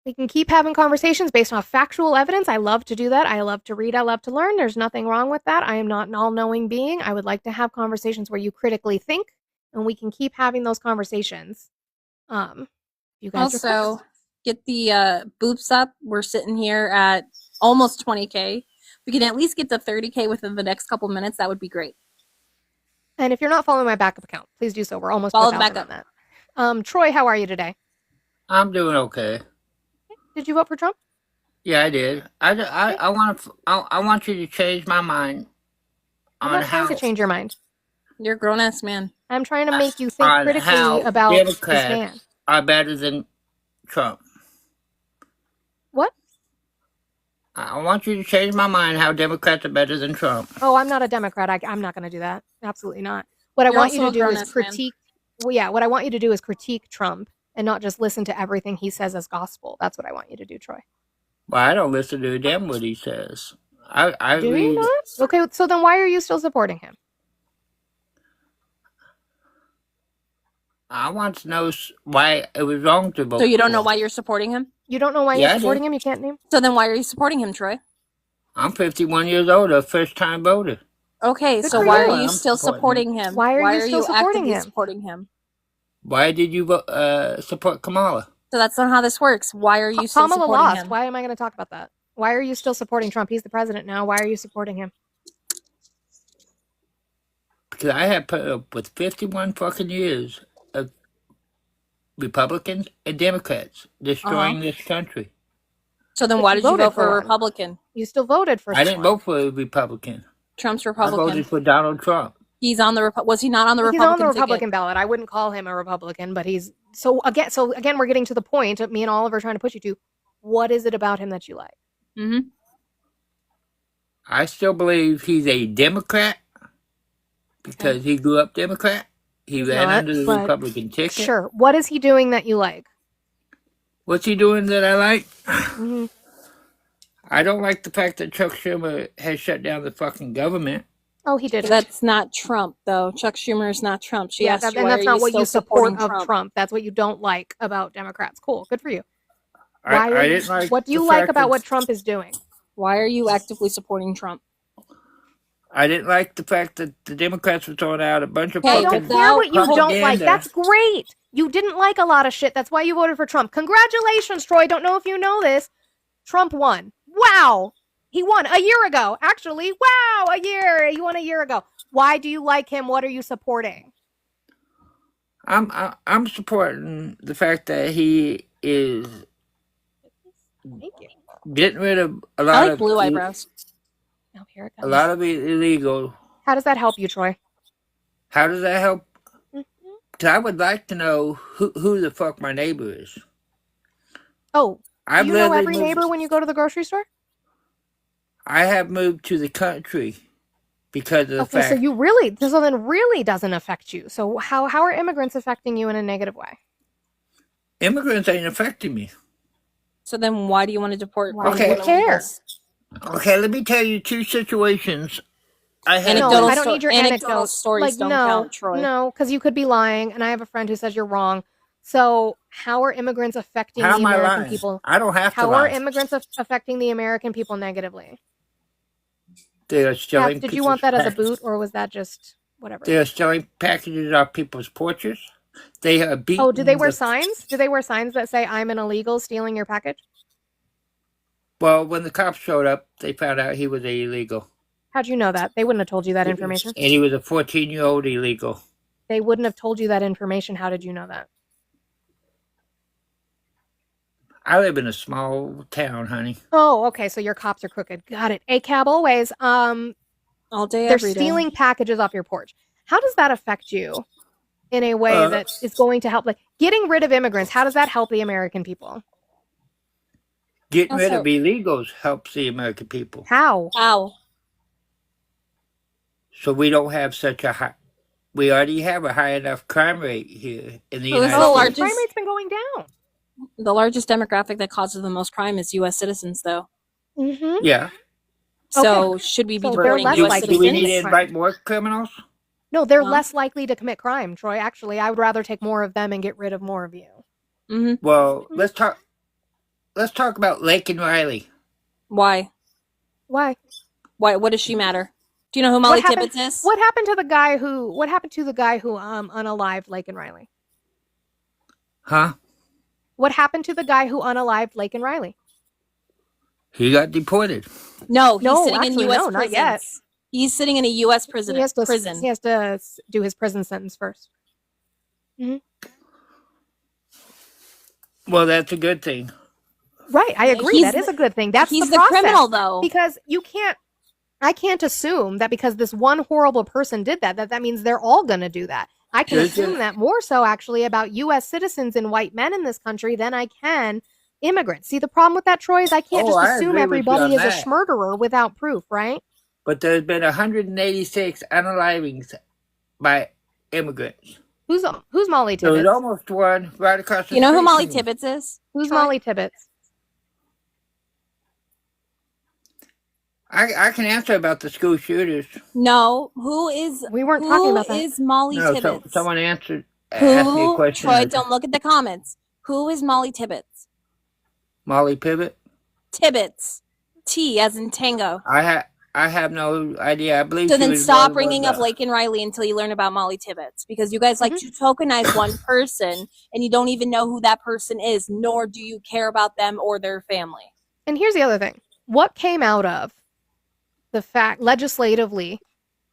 Speaker 1: We can keep having conversations based on factual evidence. I love to do that. I love to read. I love to learn. There's nothing wrong with that. I am not an all-knowing being. I would like to have conversations where you critically think, and we can keep having those conversations. You guys
Speaker 3: Also, get the boops up. We're sitting here at almost 20K. we can at least get to 30K within the next couple minutes, that would be great.
Speaker 1: And if you're not following my backup account, please do so. We're almost
Speaker 3: Follow
Speaker 1: to
Speaker 3: the
Speaker 1: 1,000 on
Speaker 3: backup.
Speaker 1: that. Troy, how are you today?
Speaker 5: I'm doing okay.
Speaker 1: Did you vote for Trump?
Speaker 5: Yeah, I did. I want you to change my mind
Speaker 1: I'm
Speaker 5: on
Speaker 1: not trying
Speaker 5: how
Speaker 1: to change your mind.
Speaker 3: You're a grown ass man.
Speaker 1: I'm trying to make you think
Speaker 5: on
Speaker 1: critically
Speaker 5: how
Speaker 1: about this
Speaker 5: Democrats
Speaker 1: man.
Speaker 5: are better than Trump.
Speaker 1: What?
Speaker 5: I want you to change my mind how Democrats are better than Trump.
Speaker 1: Oh, I'm not a Democrat. I'm not going to do that. Absolutely not. What I
Speaker 3: You're
Speaker 1: want you
Speaker 3: also
Speaker 1: to
Speaker 3: a
Speaker 1: do is
Speaker 3: grown-ass man.
Speaker 1: critique. Well, yeah, what I want you to do is critique Trump and not just listen to everything he says as gospel. That's what I want you to do, Troy.
Speaker 5: Well, I don't listen to damn what he says. I
Speaker 1: Do you
Speaker 5: read.
Speaker 1: not? Okay, so then why are you still supporting him?
Speaker 5: I want to know why it was wrong to vote.
Speaker 3: So you don't know
Speaker 5: for.
Speaker 3: why you're supporting him?
Speaker 1: You don't know why
Speaker 5: Yeah, I
Speaker 1: you're
Speaker 5: do.
Speaker 1: supporting him? You can't name?
Speaker 3: So then why are you supporting him, Troy?
Speaker 5: I'm 51 years old, a first-time voter.
Speaker 3: Okay,
Speaker 1: Good
Speaker 3: so
Speaker 1: for
Speaker 3: why
Speaker 1: you.
Speaker 3: are you
Speaker 5: I'm
Speaker 3: still
Speaker 5: supporting
Speaker 3: supporting him?
Speaker 1: Why are you still supporting
Speaker 3: actively
Speaker 1: him?
Speaker 3: supporting him?
Speaker 5: Why did you support Kamala?
Speaker 3: So that's not how this works. Why are you still
Speaker 1: Kamala
Speaker 3: supporting
Speaker 1: lost.
Speaker 3: him?
Speaker 1: Why am I going to talk about that? Why are you still supporting Trump? He's the president now. Why are you supporting him?
Speaker 5: Because I have put up with 51 fucking years of Republicans and Democrats destroying this country.
Speaker 3: So then
Speaker 1: But
Speaker 3: why
Speaker 1: you
Speaker 3: did you
Speaker 1: voted
Speaker 3: vote
Speaker 1: for
Speaker 3: for a
Speaker 1: one.
Speaker 3: Republican?
Speaker 1: You still voted for
Speaker 5: I didn't
Speaker 1: someone.
Speaker 5: vote for a Republican.
Speaker 3: Trump's
Speaker 5: I
Speaker 3: Republican.
Speaker 5: voted for Donald Trump.
Speaker 3: He's on the was he not on the
Speaker 1: He's
Speaker 3: Republican
Speaker 1: on the
Speaker 3: ticket?
Speaker 1: Republican ballot. I wouldn't call him a Republican, but he's so again we're getting to the point of me and Oliver trying to push you to what is it about him that you like?
Speaker 3: Mm-hmm.
Speaker 5: I still believe he's a Democrat because he grew up Democrat. He ran
Speaker 1: not,
Speaker 5: under the
Speaker 1: but
Speaker 5: Republican ticket.
Speaker 1: Sure. What is he doing that you like?
Speaker 5: What's he doing that I like?
Speaker 1: Mhm.
Speaker 5: I don't like the fact that Chuck Schumer has shut down the fucking government.
Speaker 1: Oh, he did.
Speaker 3: That's not Trump, though. Chuck Schumer is not Trump. She asked you,
Speaker 1: and
Speaker 3: why
Speaker 1: that's
Speaker 3: are
Speaker 1: not
Speaker 3: you
Speaker 1: what
Speaker 3: still
Speaker 1: you support
Speaker 3: supporting
Speaker 1: of Trump. That's what you don't like about Democrats. Cool. Good for you.
Speaker 5: I
Speaker 1: are
Speaker 5: didn't like
Speaker 1: what do you
Speaker 5: the
Speaker 1: like
Speaker 5: fact
Speaker 1: about
Speaker 5: that-
Speaker 1: what Trump is doing?
Speaker 3: Why are you actively supporting Trump?
Speaker 5: I didn't like the fact that the Democrats were throwing out a bunch of
Speaker 3: Hey,
Speaker 1: I don't
Speaker 5: fucking
Speaker 1: care what you don't like.
Speaker 5: propaganda.
Speaker 1: That's great. You didn't like a lot of shit. That's why you voted for Trump. Congratulations, Troy. Don't know if you know this. Trump won. Wow. He won a year ago. Actually, wow, a year. He won a year ago. Why do you like him? What are you supporting?
Speaker 5: I'm supporting the fact that he is
Speaker 1: Thank you.
Speaker 5: getting rid of a lot
Speaker 3: I like
Speaker 5: of
Speaker 3: blue eyebrows.
Speaker 1: Oh, here it
Speaker 5: a
Speaker 1: comes.
Speaker 5: lot of illegal.
Speaker 1: How does that help you, Troy?
Speaker 5: How does that help?
Speaker 1: Mhm.
Speaker 5: 'Cause I would like to know who the fuck my neighbor is.
Speaker 1: Oh,
Speaker 5: I've
Speaker 1: do you know
Speaker 5: literally
Speaker 1: every
Speaker 5: moved-
Speaker 1: neighbor when you go to the grocery store?
Speaker 5: I have moved to the country because of the
Speaker 1: Okay,
Speaker 5: fact
Speaker 1: so you really, so then really doesn't affect you. So how are immigrants affecting you in a negative way?
Speaker 5: immigrants ain't affecting me.
Speaker 3: So then why do you want to deport?
Speaker 1: Why
Speaker 5: do you
Speaker 1: care?
Speaker 5: Okay, let me tell you two situations. I had.
Speaker 1: No,
Speaker 3: Anecdotal
Speaker 1: I don't need your
Speaker 3: anecdotal
Speaker 1: anecdotes.
Speaker 3: stories
Speaker 1: Like,
Speaker 3: don't
Speaker 1: no,
Speaker 3: count, Troy.
Speaker 1: no, because you could be lying, and I have a friend who says you're wrong. So how are immigrants affecting
Speaker 5: How
Speaker 1: the
Speaker 5: am I
Speaker 1: American
Speaker 5: lying?
Speaker 1: people?
Speaker 5: I don't have to
Speaker 1: How
Speaker 5: lie.
Speaker 1: are immigrants affecting the American people negatively?
Speaker 5: They are
Speaker 1: Kath,
Speaker 5: stealing.
Speaker 1: did you want that as a
Speaker 5: packages.
Speaker 1: boot, or was that just whatever?
Speaker 5: They are stealing packages off people's porches. They are beating.
Speaker 1: Oh, do they wear
Speaker 5: the-
Speaker 1: signs? Do they wear signs that say "I'm an illegal stealing your package"?
Speaker 5: Well, when the cops showed up, they found out he was illegal,
Speaker 1: How'd you know that? They wouldn't have told you that information.
Speaker 5: and he was a 14-year-old illegal.
Speaker 1: They wouldn't have told you that information. How did you know that?
Speaker 5: I live in a small town, honey.
Speaker 1: Oh, okay. So your cops are crooked. Got it. ACAB always.
Speaker 3: All day,
Speaker 1: They're
Speaker 3: every day.
Speaker 1: stealing packages off your porch. How does that affect you in a way that is going to help? Like getting rid of immigrants. How does that help the American people?
Speaker 5: Getting rid
Speaker 3: Also-
Speaker 5: of illegals helps the American people,
Speaker 1: How?
Speaker 3: How?
Speaker 5: so we don't have such a high. We already have a high enough crime rate here in the
Speaker 3: Well, this
Speaker 5: United
Speaker 3: is the
Speaker 1: Oh,
Speaker 5: States.
Speaker 1: the crime rate's been going down.
Speaker 3: The largest demographic that causes the most crime is U.S. citizens, though.
Speaker 1: Mm-hmm.
Speaker 5: Yeah.
Speaker 3: So should we be
Speaker 1: So they're
Speaker 3: deporting
Speaker 1: less
Speaker 5: Do,
Speaker 3: U.S.
Speaker 1: likely
Speaker 5: do we
Speaker 3: citizens?
Speaker 5: need to
Speaker 1: crime.
Speaker 5: invite more criminals?
Speaker 1: No, they're
Speaker 3: Huh?
Speaker 1: less likely to commit crime, Troy. Actually, I would rather take more of them and get rid of more of you.
Speaker 3: Mm-hmm.
Speaker 5: Well, let's talk. Let's talk about Laken Riley.
Speaker 3: Why?
Speaker 1: Why?
Speaker 3: Why? What does she matter? Do you know who Molly
Speaker 1: happened-
Speaker 3: Tibbetts is?
Speaker 1: What happened to the guy who? What happened to the guy who unalived Lake and Riley?
Speaker 5: Huh?
Speaker 1: What happened to the guy who unalived Lake and Riley?
Speaker 5: He got deported.
Speaker 3: No, he's
Speaker 1: No,
Speaker 3: sitting in
Speaker 1: actually,
Speaker 3: U.S.
Speaker 1: no, not yet.
Speaker 3: prisons. He's sitting in a U.S.
Speaker 1: He
Speaker 3: prison.
Speaker 1: has to do his prison sentence first.
Speaker 5: Well, that's a good thing.
Speaker 1: Right, I agree.
Speaker 3: He's
Speaker 1: That is a good thing. That's
Speaker 3: He's
Speaker 1: the
Speaker 3: the
Speaker 1: process.
Speaker 3: criminal, though.
Speaker 1: Because I can't assume that because this one horrible person did that means they're all going to do that. I can
Speaker 5: Sure,
Speaker 1: assume
Speaker 5: sure.
Speaker 1: that more so actually about U.S. citizens and white men in this country than I can immigrants. See, the problem with that, Troy, is I can't just
Speaker 5: I
Speaker 1: assume
Speaker 5: agree with you on
Speaker 1: everybody is a
Speaker 5: that.
Speaker 1: schmurderer without proof, right?
Speaker 5: But there's been 186 unalivings by immigrants.
Speaker 1: Who's Molly
Speaker 5: There was
Speaker 1: Tibbetts?
Speaker 5: almost one right across the
Speaker 3: You know
Speaker 5: street
Speaker 3: who Molly
Speaker 5: from me.
Speaker 3: Tibbetts is?
Speaker 1: Who's
Speaker 3: Troy?
Speaker 1: Molly Tibbetts?
Speaker 5: I can answer about the school shooters.
Speaker 3: No. Who is?
Speaker 1: We weren't talking about that.
Speaker 3: Who is Molly
Speaker 5: No,
Speaker 3: Tibbetts?
Speaker 5: someone asked me a
Speaker 3: Who?
Speaker 5: question.
Speaker 3: Troy, don't look at the comments. Who is Molly Tibbetts?
Speaker 5: Molly Pivot?
Speaker 3: Tibbetts. T as in tango.
Speaker 5: I have no idea. I believe
Speaker 3: So
Speaker 5: she
Speaker 3: then
Speaker 5: was
Speaker 3: stop
Speaker 5: one of
Speaker 3: bringing up
Speaker 5: the-
Speaker 3: Laken Riley until you learn about Molly Tibbetts, because you guys like to tokenize one person and you don't even know who that person is, nor do you care about them or their family.
Speaker 1: And here's the other thing. What came out of the fact legislatively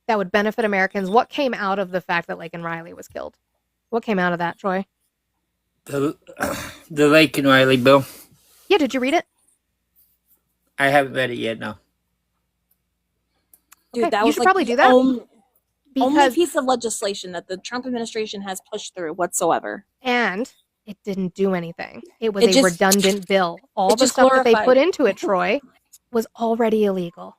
Speaker 1: that would benefit Americans? What came out of the fact that Laken Riley was killed? What came out of that, Troy?
Speaker 5: the Laken Riley bill.
Speaker 1: Yeah, did you read it?
Speaker 5: I haven't read it yet. No.
Speaker 3: Dude,
Speaker 1: Okay,
Speaker 3: that
Speaker 1: you
Speaker 3: was
Speaker 1: should
Speaker 3: like
Speaker 1: probably
Speaker 3: the
Speaker 1: do that.
Speaker 3: only
Speaker 1: Because
Speaker 3: piece of legislation that the Trump administration has pushed through whatsoever.
Speaker 1: and it didn't do anything. It was
Speaker 3: It
Speaker 1: a
Speaker 3: just-
Speaker 1: redundant bill. All
Speaker 3: it
Speaker 1: the
Speaker 3: just
Speaker 1: stuff that they
Speaker 3: glorified-
Speaker 1: put into it, Troy, was already illegal.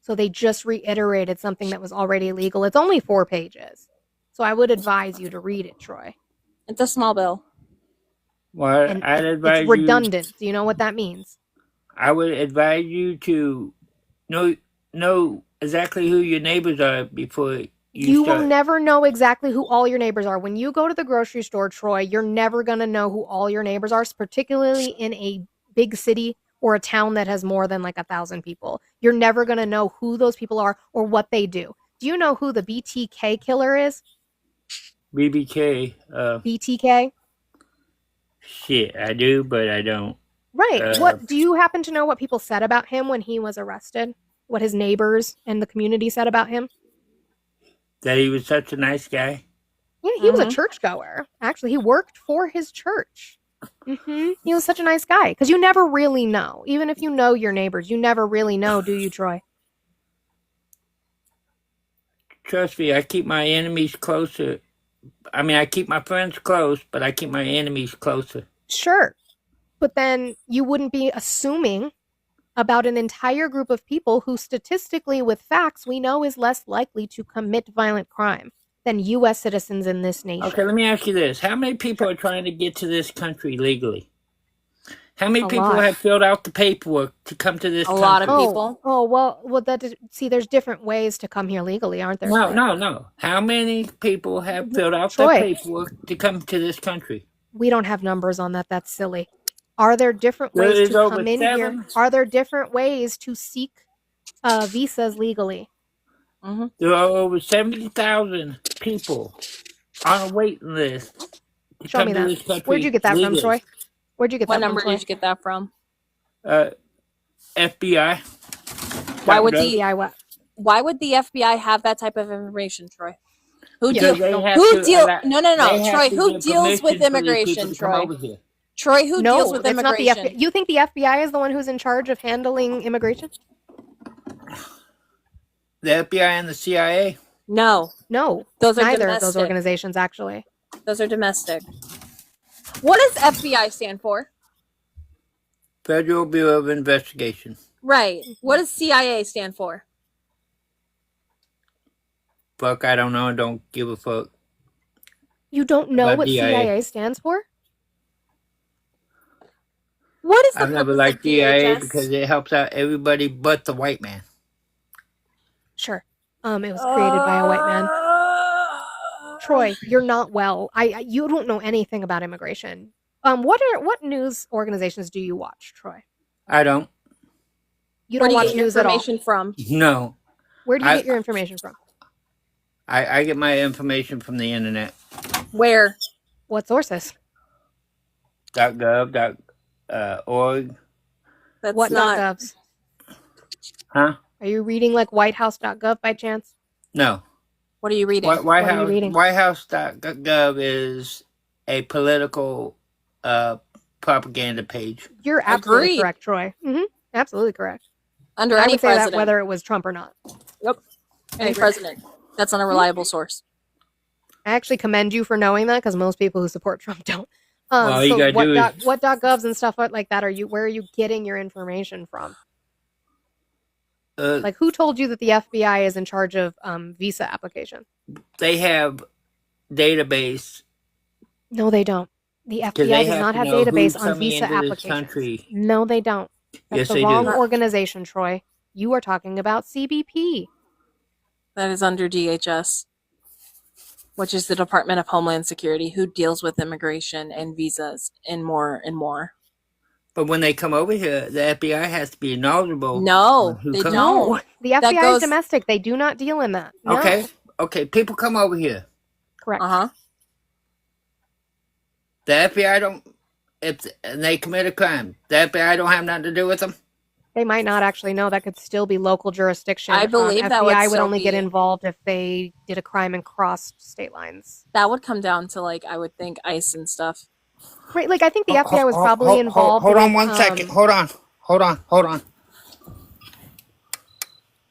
Speaker 1: So they just reiterated something that was already illegal. It's only 4 pages. So I would advise you to read it, Troy.
Speaker 3: It's a small bill.
Speaker 5: Well,
Speaker 1: And
Speaker 5: I'd advise
Speaker 1: it's redundant. Do you know what that means?
Speaker 5: I would advise you to know exactly who your neighbors are before
Speaker 1: You
Speaker 5: start.
Speaker 1: will never know exactly who all your neighbors are. When you go to the grocery store, Troy, you're never going to know who all your neighbors are, particularly in a big city or a town that has more than like 1,000 people. You're never going to know who those people are or what they do. Do you know who the BTK killer is?
Speaker 5: BBK.
Speaker 1: BTK?
Speaker 5: Shit, I do, but I don't.
Speaker 1: Right. What do you happen to know what people said about him when he was arrested? What his neighbors and the community said about him?
Speaker 5: That he was such a nice guy.
Speaker 1: Yeah, he was a churchgoer. Actually, he worked for his church. He was such a nice guy because you never really know. Even if you know your neighbors, you never really know, do you, Troy?
Speaker 5: Trust me, I keep my enemies closer. I mean, I keep my friends close, but I keep my enemies closer.
Speaker 1: Sure. But then you wouldn't be assuming about an entire group of people who statistically, with facts, we know is less likely to commit violent crime than U.S. citizens in this nation.
Speaker 5: Okay, let me ask you this. How many people are trying to get to this country legally? How many
Speaker 1: A
Speaker 5: people
Speaker 1: lot.
Speaker 5: have filled out the paperwork to come to this
Speaker 3: A
Speaker 5: country?
Speaker 3: lot of people.
Speaker 1: Well, see, there's different ways to come here legally, aren't there?
Speaker 5: No. How many people have filled out the
Speaker 1: Troy.
Speaker 5: paperwork to come to this country?
Speaker 1: We don't have numbers on that. That's silly. Are there different
Speaker 5: There
Speaker 1: ways
Speaker 5: is
Speaker 1: to
Speaker 5: over
Speaker 1: come in here?
Speaker 5: 7.
Speaker 1: Are there different ways to seek visas legally?
Speaker 5: There are over 70,000 people on a waiting list to
Speaker 1: Show
Speaker 5: come
Speaker 1: me
Speaker 5: to
Speaker 1: that.
Speaker 5: this country
Speaker 1: Where'd you get that from,
Speaker 5: legally.
Speaker 1: Troy? Where'd you get
Speaker 3: What
Speaker 1: that
Speaker 3: number
Speaker 1: from, Troy?
Speaker 3: did you get that from?
Speaker 5: FBI.
Speaker 3: Why would
Speaker 5: They-
Speaker 1: FBI what?
Speaker 3: Why would the FBI have that type of information, Troy? Who
Speaker 1: Yeah,
Speaker 3: deal?
Speaker 5: They have
Speaker 3: Who
Speaker 5: to
Speaker 3: deal?
Speaker 5: allow-
Speaker 3: No,
Speaker 5: they have
Speaker 3: Troy.
Speaker 5: to
Speaker 3: Who
Speaker 5: give
Speaker 3: deals with
Speaker 5: permission for these people
Speaker 3: immigration,
Speaker 5: to come
Speaker 3: Troy?
Speaker 5: over here.
Speaker 3: Troy, who
Speaker 1: No,
Speaker 3: deals with
Speaker 1: that's not the
Speaker 3: immigration?
Speaker 1: FBI. You think the FBI is the one who's in charge of handling immigration?
Speaker 5: The FBI and the CIA.
Speaker 3: No,
Speaker 1: No,
Speaker 3: those are
Speaker 1: neither of those
Speaker 3: domestic.
Speaker 1: organizations actually.
Speaker 3: Those are domestic. What does FBI stand for?
Speaker 5: Federal Bureau of Investigation.
Speaker 3: Right. What does CIA stand for?
Speaker 5: Fuck, I don't know. Don't give a fuck.
Speaker 1: You don't know
Speaker 5: About
Speaker 1: what
Speaker 5: DIA.
Speaker 1: CIA stands for?
Speaker 3: What is the
Speaker 5: I've never
Speaker 3: purpose
Speaker 5: liked
Speaker 3: of
Speaker 5: DIA
Speaker 3: DHS?
Speaker 5: because it helps out everybody but the white man.
Speaker 1: Sure. It was created by a white man. Troy, you're not well. You don't know anything about immigration. What news organizations do you watch, Troy?
Speaker 5: I don't.
Speaker 1: You
Speaker 3: Where
Speaker 1: don't
Speaker 3: do you
Speaker 1: watch
Speaker 3: get your
Speaker 1: news at all.
Speaker 3: information from?
Speaker 5: No.
Speaker 1: Where do you
Speaker 5: I-
Speaker 1: get your information from?
Speaker 5: I get my information from the internet.
Speaker 3: Where?
Speaker 1: What sources?
Speaker 5: .gov, .org.
Speaker 3: That's
Speaker 1: What
Speaker 3: not.
Speaker 1: .govs?
Speaker 5: Huh?
Speaker 1: Are you reading like whitehouse.gov by chance?
Speaker 5: No.
Speaker 3: What are you reading?
Speaker 5: White
Speaker 1: What are you reading?
Speaker 5: Whitehouse.gov is a political propaganda page.
Speaker 1: You're absolutely
Speaker 3: Agreed.
Speaker 1: correct, Troy. Absolutely correct.
Speaker 3: Under
Speaker 1: And I
Speaker 3: any
Speaker 1: would say that
Speaker 3: president.
Speaker 1: whether it was Trump or not.
Speaker 3: Yep. Any
Speaker 1: agree.
Speaker 3: president. That's not a reliable source.
Speaker 1: I actually commend you for knowing that because most people who support Trump don't.
Speaker 5: All you
Speaker 1: So
Speaker 5: gotta do is
Speaker 1: what .govs and stuff like that where are you getting your information from? Like who told you that the FBI is in charge of visa application?
Speaker 5: they have database
Speaker 1: No, they don't. The
Speaker 5: because
Speaker 1: FBI
Speaker 5: they
Speaker 1: does
Speaker 5: have
Speaker 1: not
Speaker 5: to
Speaker 1: have
Speaker 5: know
Speaker 1: database
Speaker 5: who's
Speaker 1: on
Speaker 5: coming
Speaker 1: visa
Speaker 5: into this
Speaker 1: applications.
Speaker 5: country.
Speaker 1: No, they don't. That's
Speaker 5: Yes,
Speaker 1: the
Speaker 5: they
Speaker 1: wrong
Speaker 5: do.
Speaker 1: organization, Troy. You are talking about CBP.
Speaker 3: That is under DHS, which is the Department of Homeland Security, who deals with immigration and visas and more and more.
Speaker 5: But when they come over here, the FBI has to be knowledgeable.
Speaker 3: No,
Speaker 5: on who
Speaker 3: they
Speaker 5: comes.
Speaker 3: don't.
Speaker 1: No, the FBI
Speaker 3: goes-
Speaker 1: is domestic. They do not deal in that. No.
Speaker 5: Okay. People come over here.
Speaker 1: Correct.
Speaker 3: Uh-huh.
Speaker 5: The FBI don't. If they commit a crime, the FBI don't have nothing to do with them.
Speaker 1: They might not actually know. That could still be local jurisdiction.
Speaker 3: I believe
Speaker 1: FBI
Speaker 3: that would
Speaker 1: would
Speaker 3: still
Speaker 1: only get
Speaker 3: be-
Speaker 1: involved if they did a crime and crossed state lines.
Speaker 3: That would come down to, like, I would think ICE and stuff.
Speaker 1: Right, like I think the FBI was probably involved.
Speaker 5: Hold on
Speaker 1: with,
Speaker 5: one second. Hold on.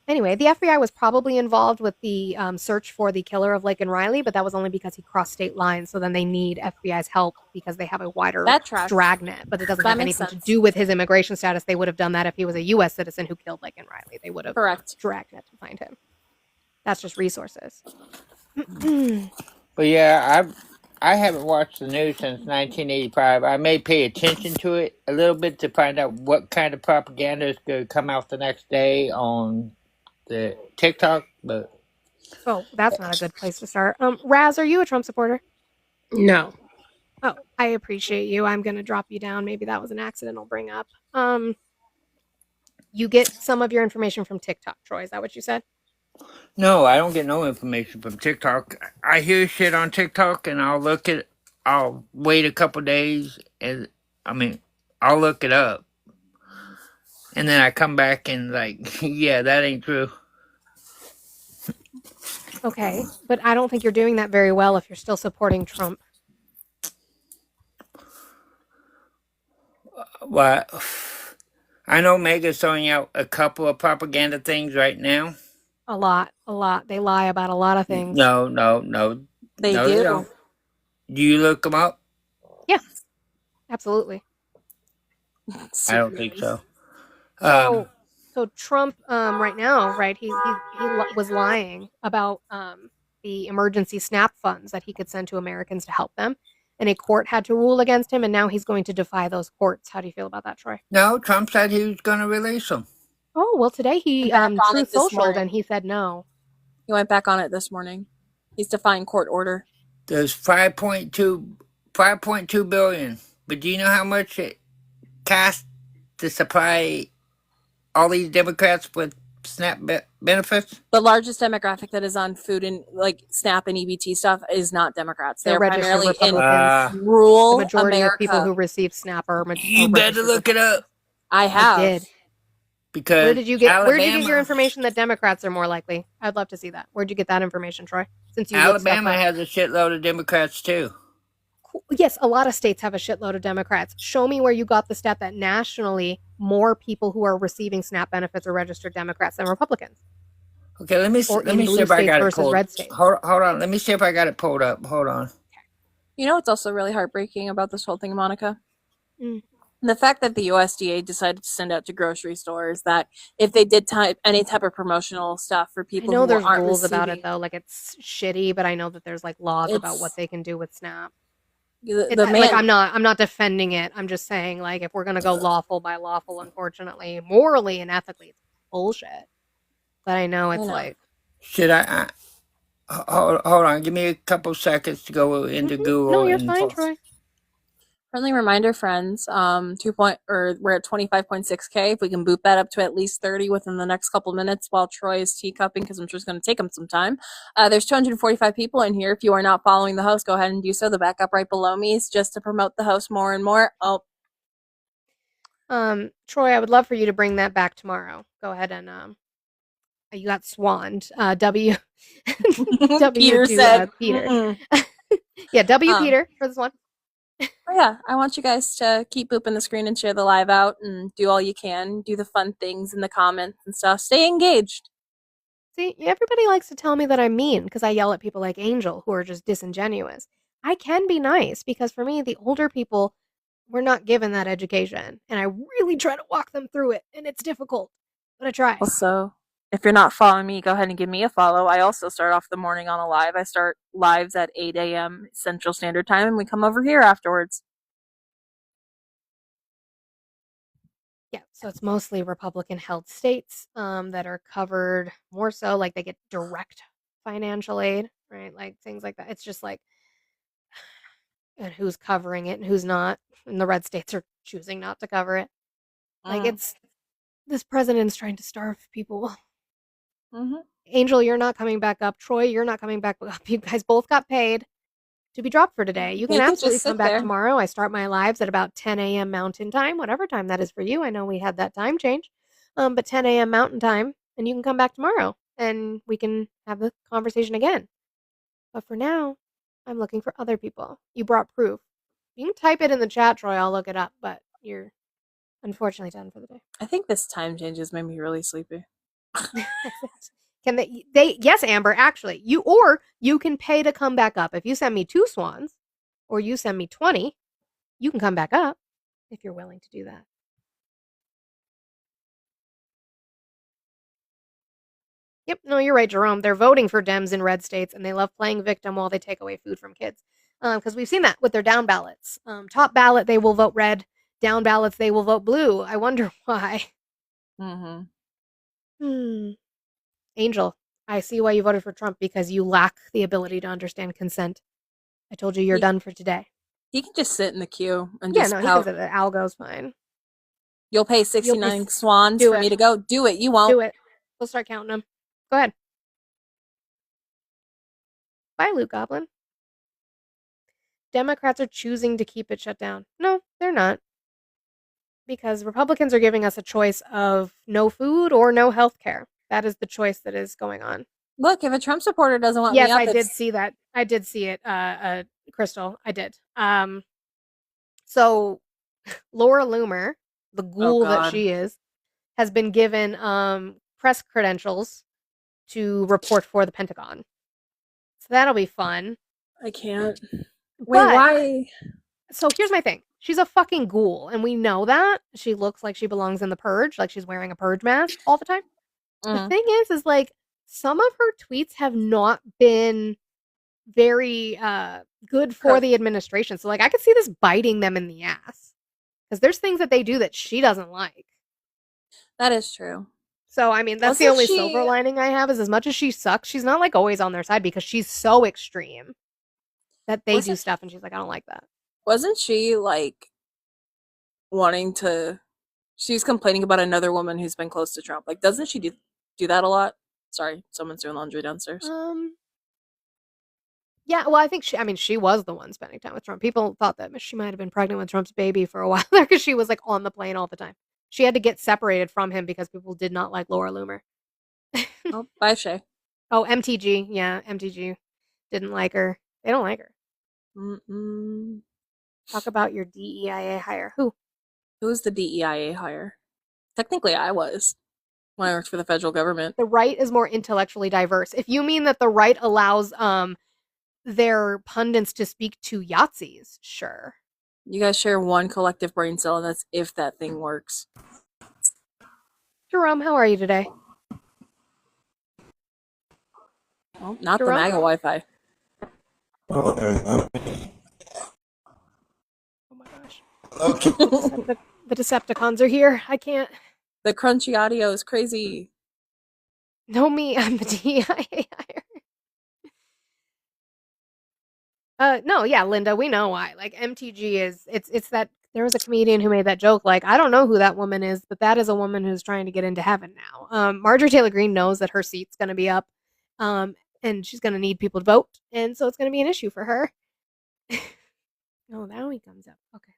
Speaker 1: Anyway, the FBI was probably involved with the search for the killer of Laken Riley, but that was only because he crossed state lines. So then they need FBI's help because they have a wider
Speaker 3: That tracks.
Speaker 1: dragnet. But it doesn't
Speaker 3: That
Speaker 1: have
Speaker 3: makes
Speaker 1: anything to
Speaker 3: sense.
Speaker 1: do with his immigration status. They would have done that if he was a U.S. citizen who killed Laken Riley. They would have
Speaker 3: Correct.
Speaker 1: dragnet to find him. That's just resources.
Speaker 5: But yeah, I haven't watched the news since 1985. I may pay attention to it a little bit to find out what kind of propaganda is going to come out the next day on the TikTok. But
Speaker 1: Oh, that's not a good place to start. Raz, are you a Trump supporter?
Speaker 6: No.
Speaker 1: Oh, I appreciate you. I'm going to drop you down. Maybe that was an accident I'll bring up. You get some of your information from TikTok, Troy. Is that what you said?
Speaker 5: no, I don't get no information from TikTok. I hear shit on TikTok and I'll wait a couple days and I'll look it up. And then I come back and like, yeah, that ain't true.
Speaker 1: Okay, but I don't think you're doing that very well if you're still supporting Trump.
Speaker 5: Well, I know Mega's throwing out a couple of propaganda things right now.
Speaker 1: A lot. They lie about a lot of things.
Speaker 5: No.
Speaker 3: They
Speaker 5: No,
Speaker 3: do.
Speaker 5: they don't. Do you look them up?
Speaker 1: Yeah, absolutely.
Speaker 5: I don't think so.
Speaker 1: So Trump, right now, right? He was lying about the emergency SNAP funds that he could send to Americans to help them, and a court had to rule against him, and now he's going to defy those courts. How do you feel about that, Troy?
Speaker 5: No, Trump said he was going to release them.
Speaker 1: Oh well, today he
Speaker 3: Back on
Speaker 1: Truth
Speaker 3: it this
Speaker 1: Socialed,
Speaker 3: morning.
Speaker 1: and he said no.
Speaker 3: He went back on it this morning. He's defying court order.
Speaker 5: There's 5.2 billion. But do you know how much it costs to supply all these Democrats with SNAP benefits?
Speaker 3: The largest demographic that is on food and like SNAP and EBT stuff is not Democrats.
Speaker 1: They're
Speaker 3: They're
Speaker 1: registered
Speaker 3: primarily in
Speaker 1: Republicans.
Speaker 3: rural
Speaker 1: The majority
Speaker 3: America.
Speaker 1: of people who receive SNAP are
Speaker 5: You better look it up
Speaker 3: I have.
Speaker 1: did.
Speaker 5: because
Speaker 1: Where did you get your
Speaker 5: Alabama
Speaker 1: information that Democrats are more likely? I'd love to see that. Where'd you get that information, Troy? Since you looked stuff
Speaker 5: Alabama
Speaker 1: up.
Speaker 5: has a shitload of Democrats too.
Speaker 1: Yes, a lot of states have a shitload of Democrats. Show me where you got the stat that nationally more people who are receiving SNAP benefits are registered Democrats than Republicans.
Speaker 5: Okay, let me
Speaker 1: Or
Speaker 5: let
Speaker 1: in
Speaker 5: me
Speaker 1: blue
Speaker 5: see if I
Speaker 1: states
Speaker 5: got it
Speaker 1: versus
Speaker 5: pulled.
Speaker 1: red states.
Speaker 5: Hold on, let me see if I got it pulled up. Hold on.
Speaker 3: You know what's also really heartbreaking about this whole thing, Monica?
Speaker 1: Mm.
Speaker 3: The fact that the USDA decided to send out to grocery stores that if they did any type of promotional stuff for
Speaker 1: I
Speaker 3: people
Speaker 1: know
Speaker 3: who
Speaker 1: there's
Speaker 3: aren't
Speaker 1: rules about it
Speaker 3: receiving-
Speaker 1: though. Like it's shitty, but I know that there's like laws about
Speaker 3: It's-
Speaker 1: what they can do with SNAP.
Speaker 3: The
Speaker 1: Like
Speaker 3: man,
Speaker 1: I'm not defending it. I'm just saying like if we're gonna go lawful by lawful, unfortunately, morally and ethically, it's bullshit. But I know it's
Speaker 3: know.
Speaker 1: like
Speaker 5: Should I hold on? Give me a couple seconds to go into Google.
Speaker 1: no, you're
Speaker 5: and
Speaker 1: fine, Troy.
Speaker 3: friendly reminder, friends. We're at 25.6K. If we can boot that up to at least 30 within the next couple minutes while Troy is teacupping, because I'm sure it's going to take him some time. There's 245 people in here. If you are not following the host, go ahead and do so. The backup right below me is just to promote the host more and more. Oh,
Speaker 1: Troy, I would love for you to bring that back tomorrow. Go ahead and you got swanned. W
Speaker 3: Peter
Speaker 1: to
Speaker 3: said,
Speaker 1: Peter.
Speaker 3: "Mm-mm."
Speaker 1: Yeah, W
Speaker 3: Um,
Speaker 1: Peter for this one.
Speaker 3: But yeah, I want you guys to keep booping the screen and share the live out and do all you can. Do the fun things in the comments and stuff. Stay engaged.
Speaker 1: See, everybody likes to tell me that I'm mean because I yell at people like Angel who are just disingenuous. I can be nice because for me, the older people were not given that education, and I really try to walk them through it, and it's difficult, but I try.
Speaker 3: Also, if you're not following me, go ahead and give me a follow. I also start off the morning on a live. I start lives at 8 a.m. Central Standard Time, and we come over here afterwards.
Speaker 1: Yeah, so it's mostly Republican-held states that are covered more so, like they get direct financial aid, right? Like things like that. It's just like, and who's covering it and who's not. And the red states are choosing not to cover it. Like it's this president's trying to starve people.
Speaker 3: Mm-hmm.
Speaker 1: Angel, you're not coming back up. Troy, you're not coming back up. You guys both got paid to be dropped for today. You can
Speaker 3: They could
Speaker 1: absolutely
Speaker 3: just sit
Speaker 1: come back
Speaker 3: there.
Speaker 1: tomorrow. I start my lives at about 10 a.m. Mountain Time, whatever time that is for you. I know we had that time change, but 10 a.m. Mountain Time, and you can come back tomorrow and we can have the conversation again. But for now, I'm looking for other people. You brought proof. You can type it in the chat, Troy. I'll look it up, but you're unfortunately done for the day.
Speaker 3: I think this time changes made me really sleepy.
Speaker 1: Can they yes, Amber, actually. You can pay to come back up. If you send me 2 swans or you send me 20, you can come back up if you're willing to do that. Yep, no, you're right, Jerome. They're voting for Dems in red states and they love playing victim while they take away food from kids. Because we've seen that with their down ballots. Top ballot, they will vote red. Down ballots, they will vote blue. I wonder why.
Speaker 3: Mm-hmm.
Speaker 1: Angel, I see why you voted for Trump because you lack the ability to understand consent. I told you you're done for today.
Speaker 3: He can just sit in the queue and
Speaker 1: Yeah,
Speaker 3: just
Speaker 1: no, he
Speaker 3: pout.
Speaker 1: can say that. Algo's fine.
Speaker 3: You'll pay 69 swans
Speaker 1: Do
Speaker 3: for
Speaker 1: it.
Speaker 3: me to go. Do it. You won't.
Speaker 1: Do it. We'll start counting them. Go ahead. Bye, Luke Goblin. Democrats are choosing to keep it shut down. No, they're not. Because Republicans are giving us a choice of no food or no health care. That is the choice that is going on.
Speaker 3: Look, if a Trump supporter doesn't want
Speaker 1: Yes,
Speaker 3: me up,
Speaker 1: I did see that. I did see it, Crystal. I did. So Laura Loomer, the ghoul that she is, has been given press credentials to report for the Pentagon. So that'll be fun.
Speaker 3: I can't. Wait,
Speaker 1: But-
Speaker 3: why?
Speaker 1: So here's my thing. She's a fucking ghoul, and we know that. She looks like she belongs in the Purge, like she's wearing a Purge mask all the time. The thing is like, some of her tweets have not been very good for the administration. So like, I could see this biting them in the ass. Because there's things that they do that she doesn't like.
Speaker 3: That is true.
Speaker 1: So, I mean, that's the only silver lining I have is as much as she sucks, she's not like always on their side because she's so extreme that they do stuff and she's like, I don't like that.
Speaker 3: Wasn't she like wanting to? She's complaining about another woman who's been close to Trump. Like, doesn't she do that a lot? Sorry, someone's doing laundry downstairs.
Speaker 1: Yeah, well, I think she was the one spending time with Trump. People thought that she might have been pregnant with Trump's baby for a while there because she was like on the plane all the time. She had to get separated from him because people did not like Laura Loomer.
Speaker 3: Oh, bye, Shay.
Speaker 1: Oh, MTG. Yeah, MTG didn't like her. They don't like her.
Speaker 3: Mm-mm.
Speaker 1: Talk about your DEIA hire. Who?
Speaker 3: Who's the DEIA hire? Technically, I was when I worked for the federal government.
Speaker 1: The right is more intellectually diverse. If you mean that the right allows their pundits to speak to Yahtzees, sure.
Speaker 3: You guys share one collective brain cell, and that's if that thing works.
Speaker 1: Jerome, how are you today?
Speaker 3: Well, not
Speaker 1: Jerome?
Speaker 3: the MAGA Wi-Fi.
Speaker 1: Oh my gosh. The Decepticons are here. I can't.
Speaker 3: The crunchy audio is crazy.
Speaker 1: No, me. I'm the DEIA hire. No, yeah, Linda, we know why. Like, MTG is, it's that, there was a comedian who made that joke, like, I don't know who that woman is, but that is a woman who's trying to get into heaven now. Marjorie Taylor Greene knows that her seat's going to be up, and she's going to need people to vote, and so it's going to be an issue for her. Oh, now he comes up. Okay.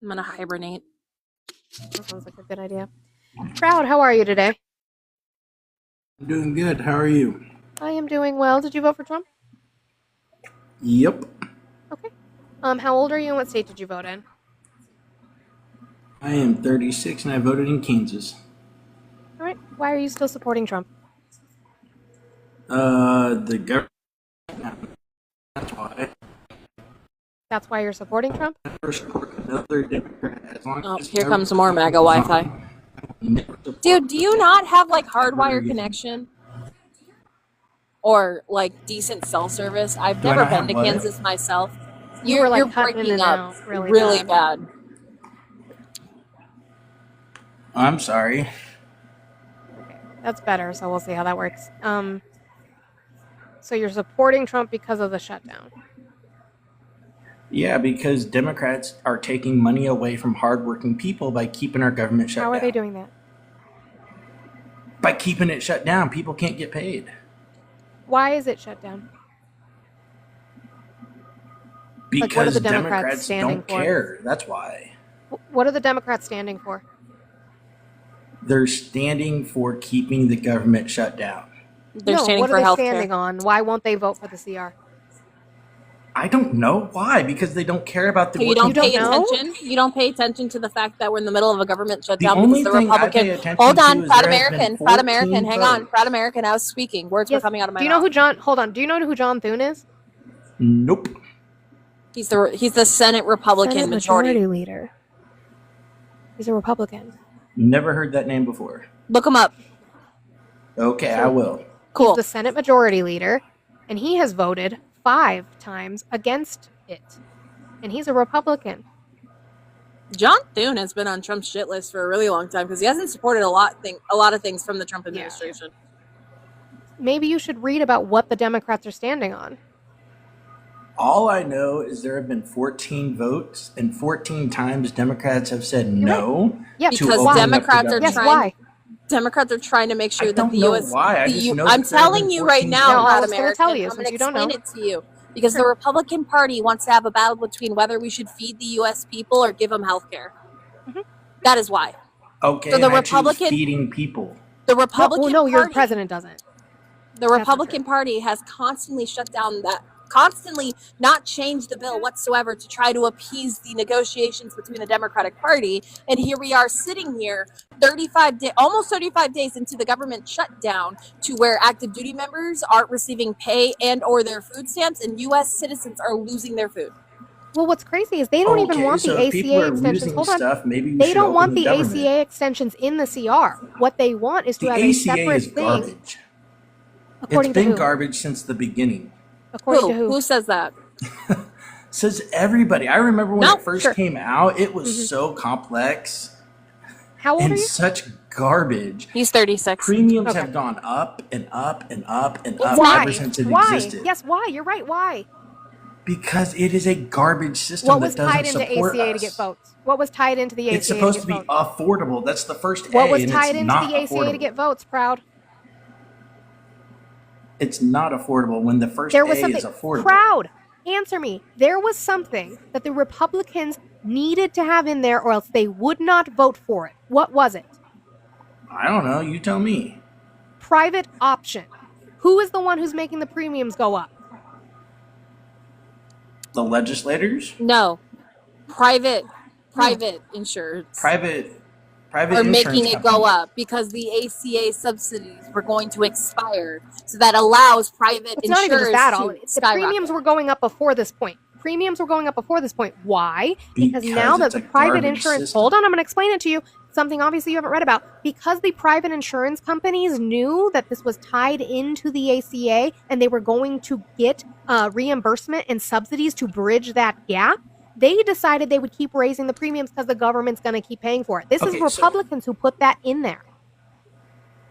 Speaker 3: I'm gonna hibernate.
Speaker 1: That sounds like a good idea. Proud, how are you today?
Speaker 6: I'm doing good. How are you?
Speaker 1: I am doing well. Did you vote for Trump?
Speaker 6: Yep.
Speaker 1: Okay. How old are you and what state did you vote in?
Speaker 6: I am 36 and I voted in Kansas.
Speaker 1: All right. Why are you still supporting Trump?
Speaker 6: The government. That's why.
Speaker 1: That's why you're supporting Trump?
Speaker 6: I never support another Democrat as long
Speaker 3: Oh,
Speaker 6: as
Speaker 3: here comes more MAGA Wi-Fi. Dude, do you not have like hardwired connection? Or like decent cell service? I've
Speaker 6: Do I
Speaker 3: never
Speaker 6: not
Speaker 3: been
Speaker 6: have
Speaker 3: to
Speaker 6: what?
Speaker 3: Kansas myself.
Speaker 1: You were, like,
Speaker 3: You're
Speaker 1: cutting in
Speaker 3: breaking
Speaker 1: and
Speaker 3: up
Speaker 1: out really
Speaker 3: really
Speaker 1: bad.
Speaker 3: bad.
Speaker 6: I'm sorry.
Speaker 1: Okay. That's better, so we'll see how that works. So you're supporting Trump because of the shutdown.
Speaker 6: Yeah, because Democrats are taking money away from hardworking people by keeping our government shut
Speaker 1: How
Speaker 6: down.
Speaker 1: are they doing that?
Speaker 6: By keeping it shut down, people can't get paid.
Speaker 1: Why is it shut down?
Speaker 6: Because
Speaker 1: what are the Democrats
Speaker 6: Democrats
Speaker 1: standing
Speaker 6: don't
Speaker 1: for?
Speaker 6: care. That's why.
Speaker 1: What are the Democrats standing for?
Speaker 6: They're standing for keeping the government shut down.
Speaker 3: They're
Speaker 1: No,
Speaker 3: standing
Speaker 1: what
Speaker 3: for
Speaker 1: are they
Speaker 3: healthcare.
Speaker 1: standing on? Why won't they vote for the CR?
Speaker 6: I don't know why. Because they don't care about the
Speaker 3: So you don't
Speaker 1: You
Speaker 3: pay
Speaker 1: don't know?
Speaker 3: attention? You don't pay attention to the fact that we're in the middle of a government
Speaker 6: The
Speaker 3: shutdown
Speaker 6: only
Speaker 3: because the
Speaker 6: thing I
Speaker 3: Republican.
Speaker 6: pay attention
Speaker 3: Hold
Speaker 6: to
Speaker 3: on,
Speaker 6: is
Speaker 3: Proud
Speaker 6: there has
Speaker 3: American,
Speaker 6: been
Speaker 3: Proud American,
Speaker 6: 14
Speaker 3: hang on,
Speaker 6: votes.
Speaker 3: Proud American. I was speaking. Words were
Speaker 1: Yes.
Speaker 3: coming out of my
Speaker 1: Do you know
Speaker 3: mouth.
Speaker 1: who John? Hold on. Do you know who John Thune is?
Speaker 6: Nope.
Speaker 3: He's the Senate Republican
Speaker 1: Senate
Speaker 3: majority.
Speaker 1: leader. He's a Republican.
Speaker 6: Never heard that name before.
Speaker 3: Look him up.
Speaker 6: Okay, I will.
Speaker 3: Cool.
Speaker 1: He's the Senate Majority Leader, and he has voted 5 times against it. And he's a Republican.
Speaker 3: John Thune has been on Trump's shit list for a really long time because he hasn't supported a lot of things from the Trump administration.
Speaker 1: Maybe you should read about what the Democrats are standing on.
Speaker 6: All I know is there have been 14 votes, and 14 times Democrats have said no.
Speaker 1: Yeah,
Speaker 3: Because
Speaker 6: open up the
Speaker 3: Democrats are
Speaker 6: government.
Speaker 1: Yes,
Speaker 3: trying.
Speaker 1: why?
Speaker 3: Democrats are trying to make sure
Speaker 6: I
Speaker 3: that
Speaker 6: don't
Speaker 3: the
Speaker 6: know
Speaker 3: U.S.
Speaker 6: why. I
Speaker 3: the
Speaker 6: just
Speaker 3: U-
Speaker 6: know
Speaker 3: I'm
Speaker 6: that there have
Speaker 3: telling
Speaker 6: been
Speaker 3: you right
Speaker 6: 14
Speaker 3: now,
Speaker 1: No, I
Speaker 3: Proud
Speaker 1: was gonna
Speaker 3: American.
Speaker 1: tell you,
Speaker 3: I'm
Speaker 1: since
Speaker 3: going to
Speaker 1: you don't
Speaker 3: explain
Speaker 1: know.
Speaker 3: it to you because the Republican Party wants to have a battle between whether we should feed the U.S. people or give them health care.
Speaker 1: Mhm.
Speaker 3: That is why
Speaker 6: Okay,
Speaker 3: So the
Speaker 6: and I choose
Speaker 3: Republican-
Speaker 6: feeding people.
Speaker 3: the Republican
Speaker 1: No, your
Speaker 3: Party.
Speaker 1: president doesn't.
Speaker 3: The
Speaker 1: not
Speaker 3: Republican Party has constantly shut down constantly not changed the bill whatsoever to try to appease the negotiations between the Democratic Party. And here we are sitting here almost 35 days into the government shutdown to where active duty members aren't receiving pay and or their food stamps and U.S. citizens are losing their food.
Speaker 1: Well, what's crazy is they don't even
Speaker 6: Okay,
Speaker 1: want
Speaker 6: so
Speaker 1: the
Speaker 6: if people
Speaker 1: ACA
Speaker 6: are
Speaker 1: extensions.
Speaker 6: losing
Speaker 1: Hold on.
Speaker 6: stuff, maybe we
Speaker 1: They
Speaker 6: should
Speaker 1: don't
Speaker 6: open
Speaker 1: want the
Speaker 6: government.
Speaker 1: ACA extensions in the CR. What they want is to
Speaker 6: The
Speaker 1: have a
Speaker 6: ACA
Speaker 1: separate
Speaker 6: is
Speaker 1: thing.
Speaker 6: garbage.
Speaker 1: According
Speaker 6: It's been
Speaker 1: to who?
Speaker 6: garbage since the beginning.
Speaker 1: According to
Speaker 3: Who
Speaker 1: who?
Speaker 3: says that?
Speaker 6: Says everybody. I remember when
Speaker 3: No,
Speaker 6: it first
Speaker 1: sure.
Speaker 6: came out, it was so complex
Speaker 1: How old are
Speaker 6: and
Speaker 1: you?
Speaker 6: such garbage.
Speaker 3: He's 36.
Speaker 6: Premiums
Speaker 1: Okay.
Speaker 6: have gone up and up and up and up
Speaker 1: Why?
Speaker 6: ever since it
Speaker 1: Why?
Speaker 6: existed.
Speaker 1: Yes, why? You're right. Why?
Speaker 6: Because it is a garbage system
Speaker 1: What was
Speaker 6: that doesn't
Speaker 1: tied into
Speaker 6: support
Speaker 1: ACA
Speaker 6: us.
Speaker 1: to get votes? What was tied into the ACA
Speaker 6: It's supposed
Speaker 1: to
Speaker 6: to
Speaker 1: get
Speaker 6: be
Speaker 1: votes?
Speaker 6: affordable. That's the first
Speaker 1: What
Speaker 6: A,
Speaker 1: was
Speaker 6: and
Speaker 1: tied
Speaker 6: it's
Speaker 1: into
Speaker 6: not
Speaker 1: the ACA to
Speaker 6: affordable.
Speaker 1: get votes, Proud?
Speaker 6: It's not affordable when the first
Speaker 1: There was
Speaker 6: A
Speaker 1: something.
Speaker 6: is affordable.
Speaker 1: Proud, answer me. There was something that the Republicans needed to have in there or else they would not vote for it. What was it?
Speaker 6: I don't know. You tell me.
Speaker 1: Private option. Who is the one who's making the premiums go up?
Speaker 6: The legislators,
Speaker 3: No. Private insurance.
Speaker 6: private
Speaker 3: Are
Speaker 6: insurance
Speaker 3: making it go
Speaker 6: companies.
Speaker 3: up because the ACA subsidies were going to expire. So that allows private
Speaker 1: It's not even just
Speaker 3: insurers
Speaker 1: that. All
Speaker 3: to
Speaker 1: the
Speaker 3: skyrocket.
Speaker 1: premiums were going up before this point. Premiums were going up before this point. Why? Because
Speaker 6: Because
Speaker 1: now that
Speaker 6: it's
Speaker 1: the
Speaker 6: a
Speaker 1: private
Speaker 6: garbage
Speaker 1: insurance.
Speaker 6: system.
Speaker 1: Hold on, I'm going to explain it to you. Something obviously you haven't read about. Because the private insurance companies knew that this was tied into the ACA and they were going to get reimbursement and subsidies to bridge that gap. They decided they would keep raising the premiums because the government's going to keep paying for it. This
Speaker 6: Okay,
Speaker 1: is
Speaker 6: so-
Speaker 1: Republicans who put that in there.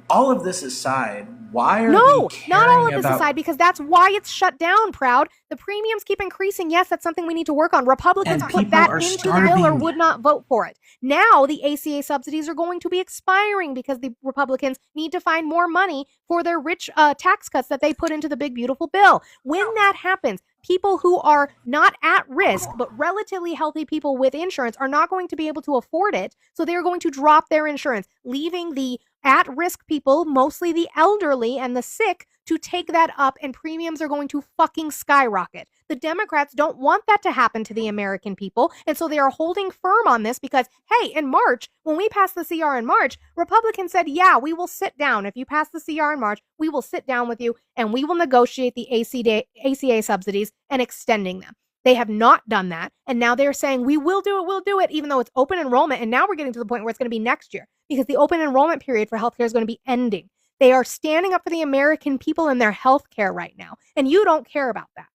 Speaker 6: All of this aside, why are
Speaker 1: No,
Speaker 6: we
Speaker 1: not all of
Speaker 6: caring
Speaker 1: this
Speaker 6: about
Speaker 1: aside, because that's why it's shut down, Proud. The premiums keep increasing. Yes, that's something we need to work on. Republicans
Speaker 6: And
Speaker 1: put
Speaker 6: people
Speaker 1: that
Speaker 6: are
Speaker 1: into the bill or
Speaker 6: starving.
Speaker 1: would not vote for it. Now the ACA subsidies are going to be expiring because the Republicans need to find more money for their rich tax cuts that they put into the big, beautiful bill. When that happens, people who are not at risk, but relatively healthy people with insurance are not going to be able to afford it. So they're going to drop their insurance, leaving the at-risk people, mostly the elderly and the sick, to take that up, and premiums are going to fucking skyrocket. The Democrats don't want that to happen to the American people, and so they are holding firm on this because, hey, in March, when we passed the CR in March, Republicans said, yeah, we will sit down. If you pass the CR in March, we will sit down with you and we will negotiate the ACA subsidies and extending them. They have not done that, and now they're saying, we'll do it, even though it's open enrollment, and now we're getting to the point where it's going to be next year, because the open enrollment period for healthcare is going to be ending. They are standing up for the American people and their health care right now, and you don't care about that.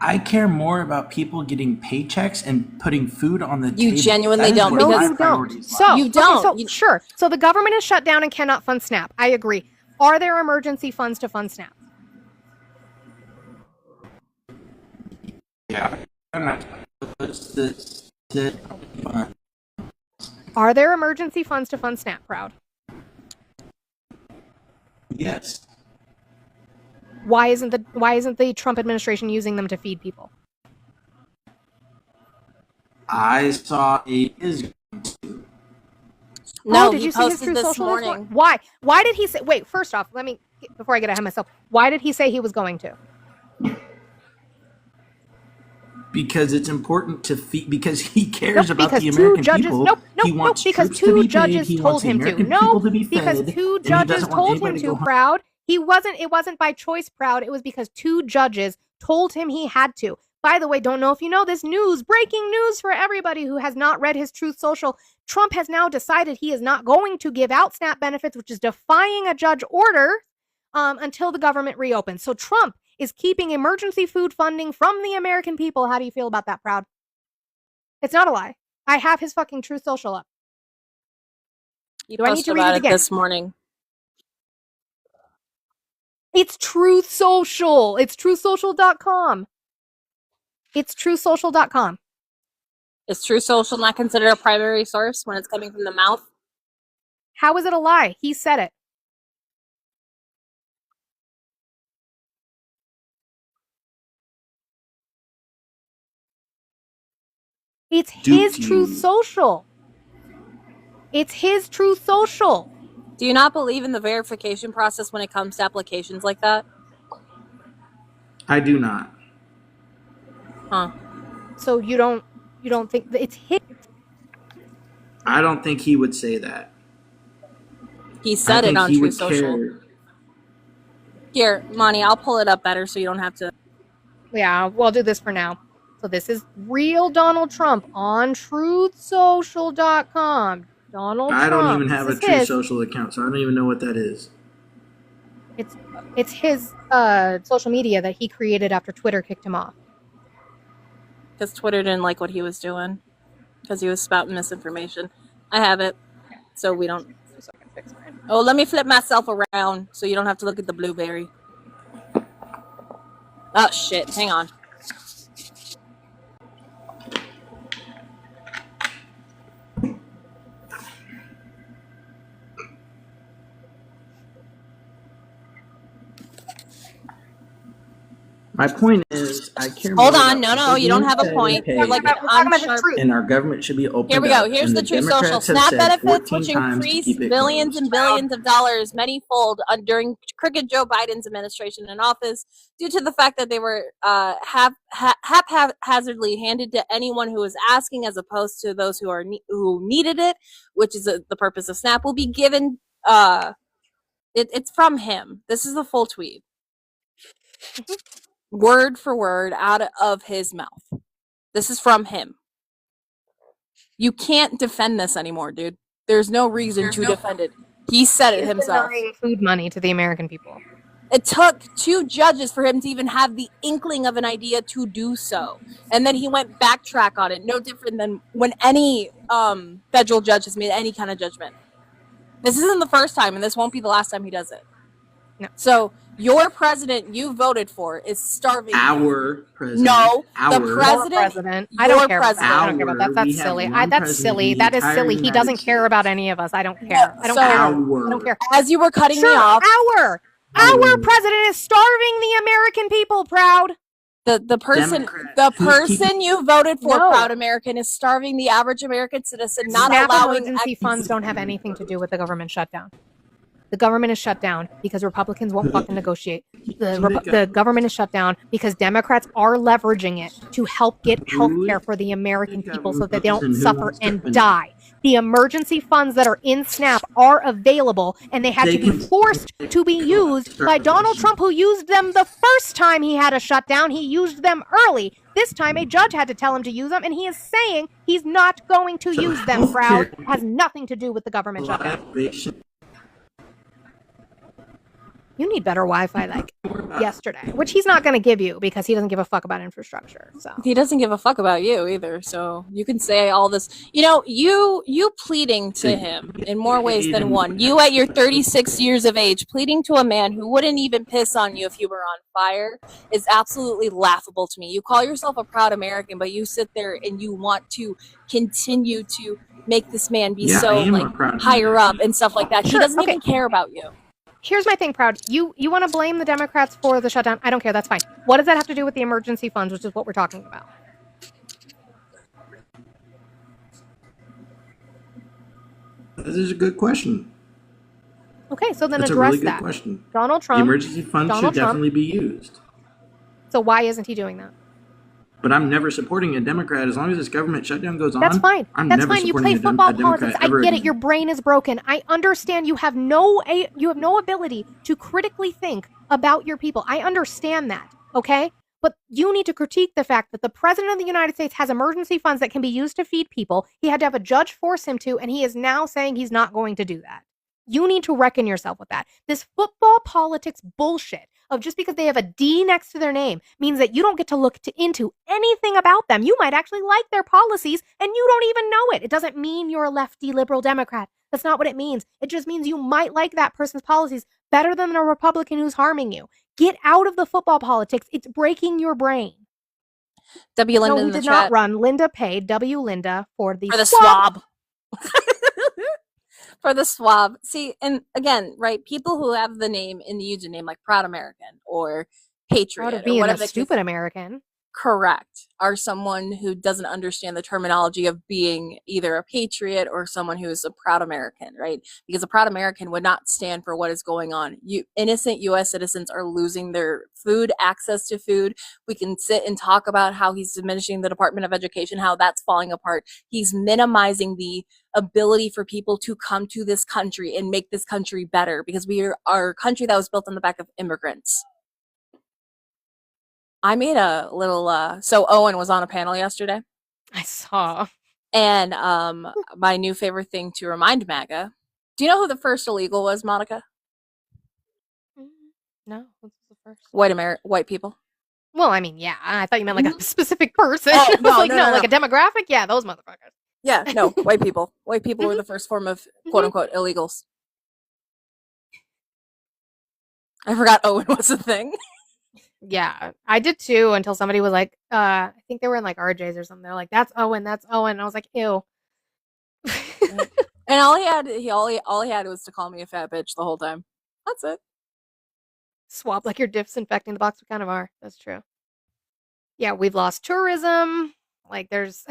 Speaker 6: I care more about people getting paychecks and putting food on the table.
Speaker 3: You genuinely
Speaker 6: That is
Speaker 3: don't,
Speaker 6: where
Speaker 3: because
Speaker 6: my
Speaker 1: you don't.
Speaker 6: priorities lie.
Speaker 1: So
Speaker 3: You don't.
Speaker 1: Okay, so sure. So the government is shut down and cannot fund SNAP. I agree. Are there emergency funds to fund SNAP?
Speaker 6: Yeah.
Speaker 1: Are there emergency funds to fund SNAP, Proud?
Speaker 6: Yes.
Speaker 1: Why isn't the Trump administration using them to feed people?
Speaker 6: I saw it is.
Speaker 3: No,
Speaker 1: did
Speaker 3: he
Speaker 1: you see his
Speaker 3: posted
Speaker 1: True
Speaker 3: this
Speaker 1: Social this
Speaker 3: morning.
Speaker 1: Why? Why did he say? Wait, first off, before I get ahead of myself. Why did he say he was going to?
Speaker 6: Because it's important to feed. Because he cares
Speaker 1: Nope,
Speaker 6: about
Speaker 1: because
Speaker 6: the
Speaker 1: two
Speaker 6: American
Speaker 1: judges.
Speaker 6: people.
Speaker 1: Nope,
Speaker 6: He
Speaker 1: nope,
Speaker 6: wants
Speaker 1: because
Speaker 6: troops to
Speaker 1: two
Speaker 6: be paid.
Speaker 1: judges
Speaker 6: He
Speaker 1: told
Speaker 6: wants the
Speaker 1: him to.
Speaker 6: American
Speaker 1: No,
Speaker 6: people to be
Speaker 1: because
Speaker 6: fed,
Speaker 1: two
Speaker 6: and he
Speaker 1: judges
Speaker 6: doesn't want
Speaker 1: told him
Speaker 6: anybody to
Speaker 1: to.
Speaker 6: go home.
Speaker 1: Proud. It wasn't by choice, Proud. It was because two judges told him he had to. By the way, don't know if you know this news. Breaking news for everybody who has not read his Truth Social. Trump has now decided he is not going to give out SNAP benefits, which is defying a judge order, until the government reopens. So Trump is keeping emergency food funding from the American people. How do you feel about that, Proud? It's not a lie. I have his fucking Truth Social up.
Speaker 3: You
Speaker 1: Do I need
Speaker 3: posted
Speaker 1: to read
Speaker 3: about
Speaker 1: it
Speaker 3: it
Speaker 1: again?
Speaker 3: this morning.
Speaker 1: It's Truth Social. It's truthsocial.com. It's truthsocial.com.
Speaker 3: Is True Social not considered a primary source when it's coming from the mouth?
Speaker 1: How is it a lie? He said it. It's his Truth Social. It's his Truth Social.
Speaker 3: Do you not believe in the verification process when it comes to applications like that?
Speaker 6: I do not.
Speaker 3: Huh.
Speaker 1: So you don't think that it's his?
Speaker 6: I don't think he would say that.
Speaker 3: He said it on
Speaker 6: he
Speaker 3: True
Speaker 6: would
Speaker 3: Social.
Speaker 6: care.
Speaker 3: Here, Monty, I'll pull it up better so you don't have to.
Speaker 1: Yeah, we'll do this for now. So this is real Donald Trump on truthsocial.com. Donald Trump.
Speaker 6: I don't even have a
Speaker 1: This is
Speaker 6: True
Speaker 1: his.
Speaker 6: Social account, so I don't even know what that is.
Speaker 1: It's his social media that he created after Twitter kicked him off.
Speaker 3: Because Twitter didn't like what he was doing. Because he was spouting misinformation. I have it. So we don't.
Speaker 1: So I can fix mine.
Speaker 3: Oh, let me flip myself around so you don't have to look at the blueberry. Oh, shit. Hang on.
Speaker 6: My point is, I care
Speaker 3: Hold
Speaker 6: more
Speaker 3: on.
Speaker 6: about
Speaker 3: No,
Speaker 6: people
Speaker 3: you don't
Speaker 6: being
Speaker 3: have a
Speaker 6: fed
Speaker 3: point.
Speaker 6: and paid,
Speaker 3: You're like
Speaker 1: We're talking about his
Speaker 3: unsharp.
Speaker 1: truth.
Speaker 6: and our government should be open.
Speaker 3: Here we go. Here's the True Social. SNAP benefits, which increased billions and billions of dollars many-fold during crooked Joe Biden's administration in office, due to the fact that they were haphazardly handed to anyone who was asking, as opposed to those who needed it, which is the purpose of SNAP, will be given. It's from him. This is the full tweet. Word for word out of his mouth. This is from him. You can't defend this anymore, dude. There's no reason to defend it. He said it himself.
Speaker 1: Denying food money to the American people.
Speaker 3: It took two judges for him to even have the inkling of an idea to do so. And then he went backtrack on it. No different than when any federal judge has made any kind of judgment. This isn't the first time, and this won't be the last time he does it.
Speaker 1: No.
Speaker 3: So your president you voted for is starving.
Speaker 6: Our president.
Speaker 3: No,
Speaker 6: our
Speaker 3: the
Speaker 1: Your
Speaker 3: president.
Speaker 1: I don't care about that.
Speaker 3: president.
Speaker 1: I don't care about that.
Speaker 6: We
Speaker 1: That's
Speaker 6: have
Speaker 1: silly.
Speaker 6: one
Speaker 1: That's
Speaker 6: president
Speaker 1: silly.
Speaker 6: in the
Speaker 1: That is
Speaker 6: entire
Speaker 1: silly. He
Speaker 6: United
Speaker 1: doesn't care
Speaker 6: States.
Speaker 1: about any of us. I don't care. I don't
Speaker 3: So-
Speaker 1: care. I
Speaker 6: Our.
Speaker 1: don't care.
Speaker 3: As you were cutting
Speaker 1: Sure,
Speaker 3: me off,
Speaker 1: our president is starving the American people, Proud.
Speaker 3: The person
Speaker 6: Democrat.
Speaker 3: the
Speaker 6: Who's keeping-
Speaker 3: person you voted for,
Speaker 1: No.
Speaker 3: Proud American, is starving the average American citizen, not
Speaker 1: SNAP
Speaker 3: allowing
Speaker 1: emergency funds don't have anything to do with the government shutdown. The government is shut down because Republicans won't fucking negotiate. The government is shut down because Democrats are leveraging it to help get health care for the American people so that they don't suffer and die. The emergency funds that are in SNAP are available, and they had to be forced to be used by Donald Trump, who used them the first time he had a shutdown. He used them early. This time, a judge had to tell him to use them, and he is saying he's not going to use them, Proud. Has nothing to do with the government shutdown. You need better Wi-Fi like yesterday, which he's not going to give you because he doesn't give a fuck about infrastructure. So
Speaker 3: He doesn't give a fuck about you either. So you can say all this. You know, you pleading to him in more ways than one. You at your 36 years of age pleading to a man who wouldn't even piss on you if you were on fire is absolutely laughable to me. You call yourself a proud American, but you sit there and you want to continue to make this man be so like higher up and stuff like that. He doesn't even care about you.
Speaker 1: here's my thing, Proud. You want to blame the Democrats for the shutdown? I don't care. That's fine. What does that have to do with the emergency funds, which is what we're talking about?
Speaker 6: This is a good question.
Speaker 1: Okay, so then
Speaker 6: That's a
Speaker 1: address
Speaker 6: really good
Speaker 1: that.
Speaker 6: question.
Speaker 1: Donald
Speaker 6: The
Speaker 1: Trump.
Speaker 6: emergency funds
Speaker 1: Donald
Speaker 6: should
Speaker 1: Trump.
Speaker 6: definitely be used.
Speaker 1: So why isn't he doing that?
Speaker 6: But I'm never supporting a Democrat as long as this government shutdown goes on.
Speaker 1: That's fine.
Speaker 6: I'm
Speaker 1: That's
Speaker 6: never
Speaker 1: fine. You
Speaker 6: supporting
Speaker 1: play
Speaker 6: a
Speaker 1: football
Speaker 6: Democrat
Speaker 1: politics. I
Speaker 6: ever
Speaker 1: get it.
Speaker 6: again.
Speaker 1: Your brain is broken. I understand you have no ability to critically think about your people. I understand that. Okay? But you need to critique the fact that the president of the United States has emergency funds that can be used to feed people. He had to have a judge force him to, and he is now saying he's not going to do that. You need to reckon yourself with that. This football politics bullshit of just because they have a D next to their name means that you don't get to look into anything about them. You might actually like their policies and you don't even know it. It doesn't mean you're a lefty liberal Democrat. That's not what it means. It just means you might like that person's policies better than a Republican who's harming you. Get out of the football politics. It's breaking your brain.
Speaker 3: W. Linda
Speaker 1: No,
Speaker 3: in
Speaker 1: we
Speaker 3: the
Speaker 1: did
Speaker 3: chat
Speaker 1: not run. Linda paid W. Linda for the
Speaker 3: swab. For the swab. See, and again, right, people who have the name in the username like Proud American or Patriot
Speaker 1: Proud of
Speaker 3: or
Speaker 1: being
Speaker 3: whatever
Speaker 1: a stupid American.
Speaker 3: correct, are someone who doesn't understand the terminology of being either a patriot or someone who is a proud American, right? Because a proud American would not stand for what is going on. Innocent U.S. citizens are losing their food, access to food. We can sit and talk about how he's diminishing the Department of Education, how that's falling apart. He's minimizing the ability for people to come to this country and make this country better because we are a country that was built on the back of immigrants. I made a little so Owen was on a panel yesterday,
Speaker 1: I saw.
Speaker 3: and my new favorite thing to remind MAGA. Do you know who the first illegal was, Monica?
Speaker 1: No, what's the first?
Speaker 3: White people.
Speaker 1: Well, I mean, yeah. I thought you meant like a specific person.
Speaker 3: Oh,
Speaker 1: I was
Speaker 3: no,
Speaker 1: like,
Speaker 3: no,
Speaker 1: no,
Speaker 3: no,
Speaker 1: like a demographic. Yeah, those motherfuckers.
Speaker 3: Yeah, no, white people. White people were the first form of quote unquote illegals. I forgot Owen was a thing.
Speaker 1: Yeah, I did too until somebody was like, I think they were in like RJ's or something. They're like, that's Owen, that's Owen. And I was like, ew.
Speaker 3: And all he had was to call me a fat bitch the whole time. That's it.
Speaker 1: Swab like you're disinfecting the box. We kind of are. That's true. Yeah, we've lost tourism. Like there's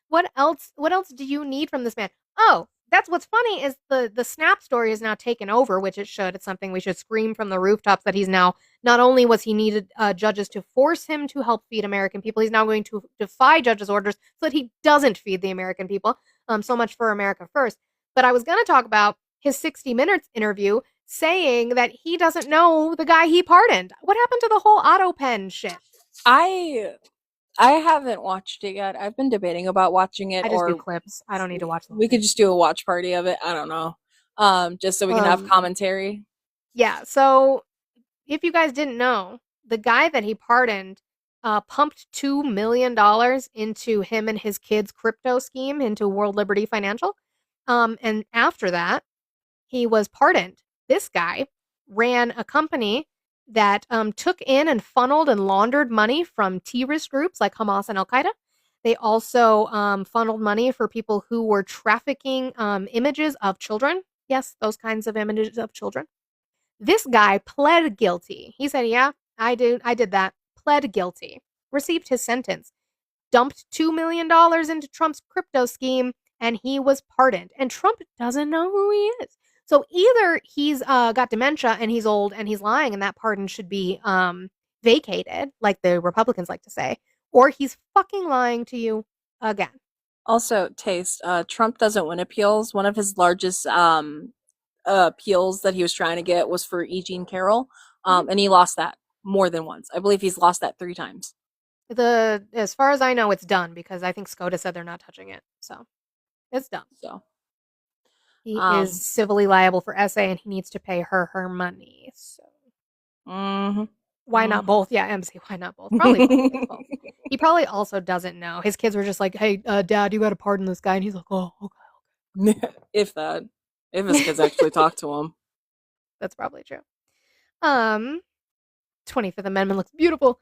Speaker 1: what else do you need from this man? Oh, that's what's funny is the Snap story is now taken over, which it should. It's something we should scream from the rooftops that he's now, not only was he needed judges to force him to help feed American people, he's now going to defy judges' orders so that he doesn't feed the American people. So much for America first. But I was going to talk about his 60 Minutes interview saying that he doesn't know the guy he pardoned. What happened to the whole auto pen shit?
Speaker 3: I haven't watched it yet. I've been debating about watching it.
Speaker 1: I just
Speaker 3: or
Speaker 1: do clips. I don't need to watch them.
Speaker 3: we could just do a watch party of it. I don't know. Just so we can have commentary.
Speaker 1: Yeah, so if you guys didn't know, the guy that he pardoned pumped $2 million into him and his kids' crypto scheme into World Liberty Financial. And after that, he was pardoned. This guy ran a company that took in and funneled and laundered money from terrorist groups like Hamas and Al-Qaeda. They also funneled money for people who were trafficking images of children. Yes, those kinds of images of children. This guy pled guilty. He said, yeah, I did that. pled guilty, received his sentence, dumped $2 million into Trump's crypto scheme, and he was pardoned. And Trump doesn't know who he is. So either he's got dementia and he's old and he's lying and that pardon should be vacated, like the Republicans like to say, or he's fucking lying to you again.
Speaker 3: Also, Taste, Trump doesn't win appeals. One of his largest appeals that he was trying to get was for E. Jean Carroll, and he lost that more than once. I believe he's lost that 3 times.
Speaker 1: As far as I know, it's done because I think SCOTUS said they're not touching it. So it's done.
Speaker 3: So
Speaker 1: He is civilly liable for SA and he needs to pay her money. So why not both? Yeah, MC, why not both? Probably both. He probably also doesn't know. His kids were just like, hey, Dad, you got to pardon this guy. And he's like, oh, okay.
Speaker 3: If his kids actually talk to him.
Speaker 1: That's probably true. 25th Amendment looks beautiful.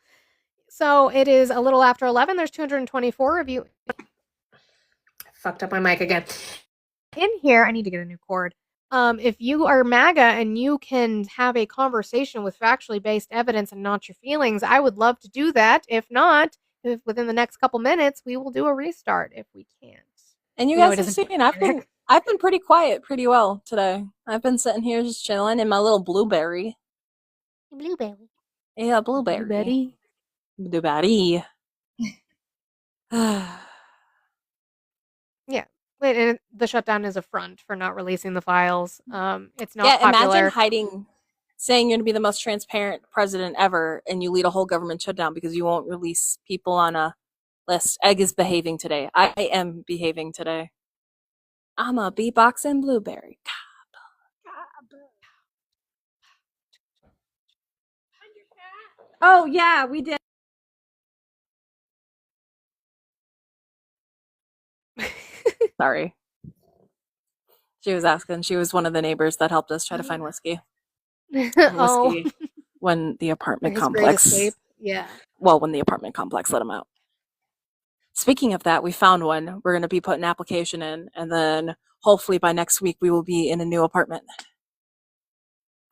Speaker 1: So it is a little after 11. There's 224 of you. Fucked up my mic again. In here, I need to get a new cord. If you are MAGA and you can have a conversation with factually based evidence and not your feelings, I would love to do that. If not, if within the next couple minutes, we will do a restart if we can't.
Speaker 3: And you guys have seen, I've been pretty quiet pretty well today. I've been sitting here just chilling in my little blueberry.
Speaker 1: Blueberry.
Speaker 3: Yeah, blueberry. Blueberry.
Speaker 1: Yeah. Wait, and the shutdown is a front for not releasing the files. It's not
Speaker 3: yeah,
Speaker 1: popular.
Speaker 3: Imagine hiding, saying you're going to be the most transparent president ever, and you lead a whole government shutdown because you won't release people on a list. Egg is behaving today. I am behaving today. I'm a beatboxing blueberry. Oh, yeah, we did. Sorry. She was asking. She was one of the neighbors that helped us try to find whiskey.
Speaker 1: Whiskey
Speaker 3: when the apartment
Speaker 1: His
Speaker 3: complex.
Speaker 1: Yeah.
Speaker 3: Well, when the apartment complex let him out. Speaking of that, we found one. We're going to be putting an application in, and then hopefully by next week we will be in a new apartment.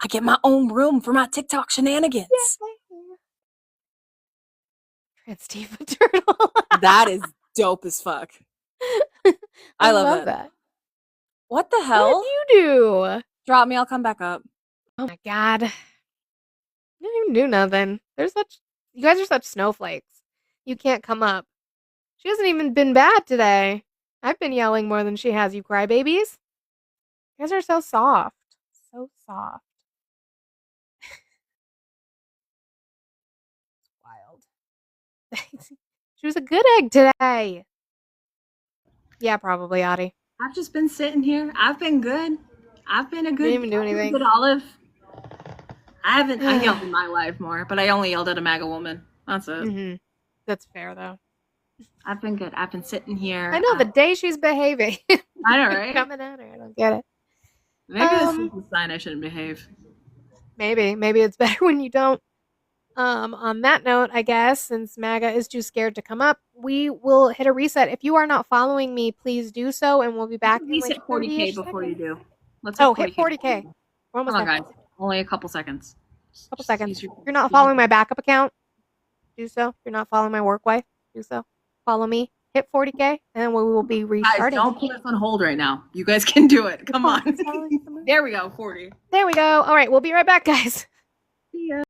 Speaker 3: I get my own room for my TikTok shenanigans.
Speaker 1: Steve Turtle.
Speaker 3: That is dope as fuck. I love
Speaker 1: that.
Speaker 3: What the hell?
Speaker 1: What did you do?
Speaker 3: Drop me, I'll come back up.
Speaker 1: Oh my god. You didn't even do nothing. You guys are such snowflakes. You can't come up. She hasn't even been bad today. I've been yelling more than she has, you crybabies. You guys are so soft. So soft. Wild. She was a good egg today. Yeah, probably, Adi.
Speaker 7: I've just been sitting here. I've been good. I've been a good.
Speaker 1: Didn't even do anything.
Speaker 7: Good Olive. I yelled in my life more, but I only yelled at a MAGA woman. That's it.
Speaker 1: Mm-hmm. That's fair, though.
Speaker 7: I've been good. I've been sitting here.
Speaker 1: I know the day she's behaving.
Speaker 7: I know, right?
Speaker 1: Coming at her. I don't get it.
Speaker 7: Maybe this is a sign I shouldn't behave.
Speaker 1: Maybe it's better when you don't. On that note, I guess, since MAGA is too scared to come up, we will hit a reset. If you are not following me, please do so, and we'll be back.
Speaker 7: At least hit 40K before you do.
Speaker 1: Let's hit 40K. We're almost
Speaker 7: there.
Speaker 1: guys.
Speaker 7: Only a couple seconds.
Speaker 1: Couple seconds. If you're not following my backup account, do so. If you're not following my work wife, do so. Follow me. Hit 40K, and then we will be restarting.
Speaker 7: Guys, don't put us on hold right now. You guys can do it. Come on. There we go. 40.
Speaker 1: There we go. All right, we'll be right back, guys.
Speaker 7: See ya.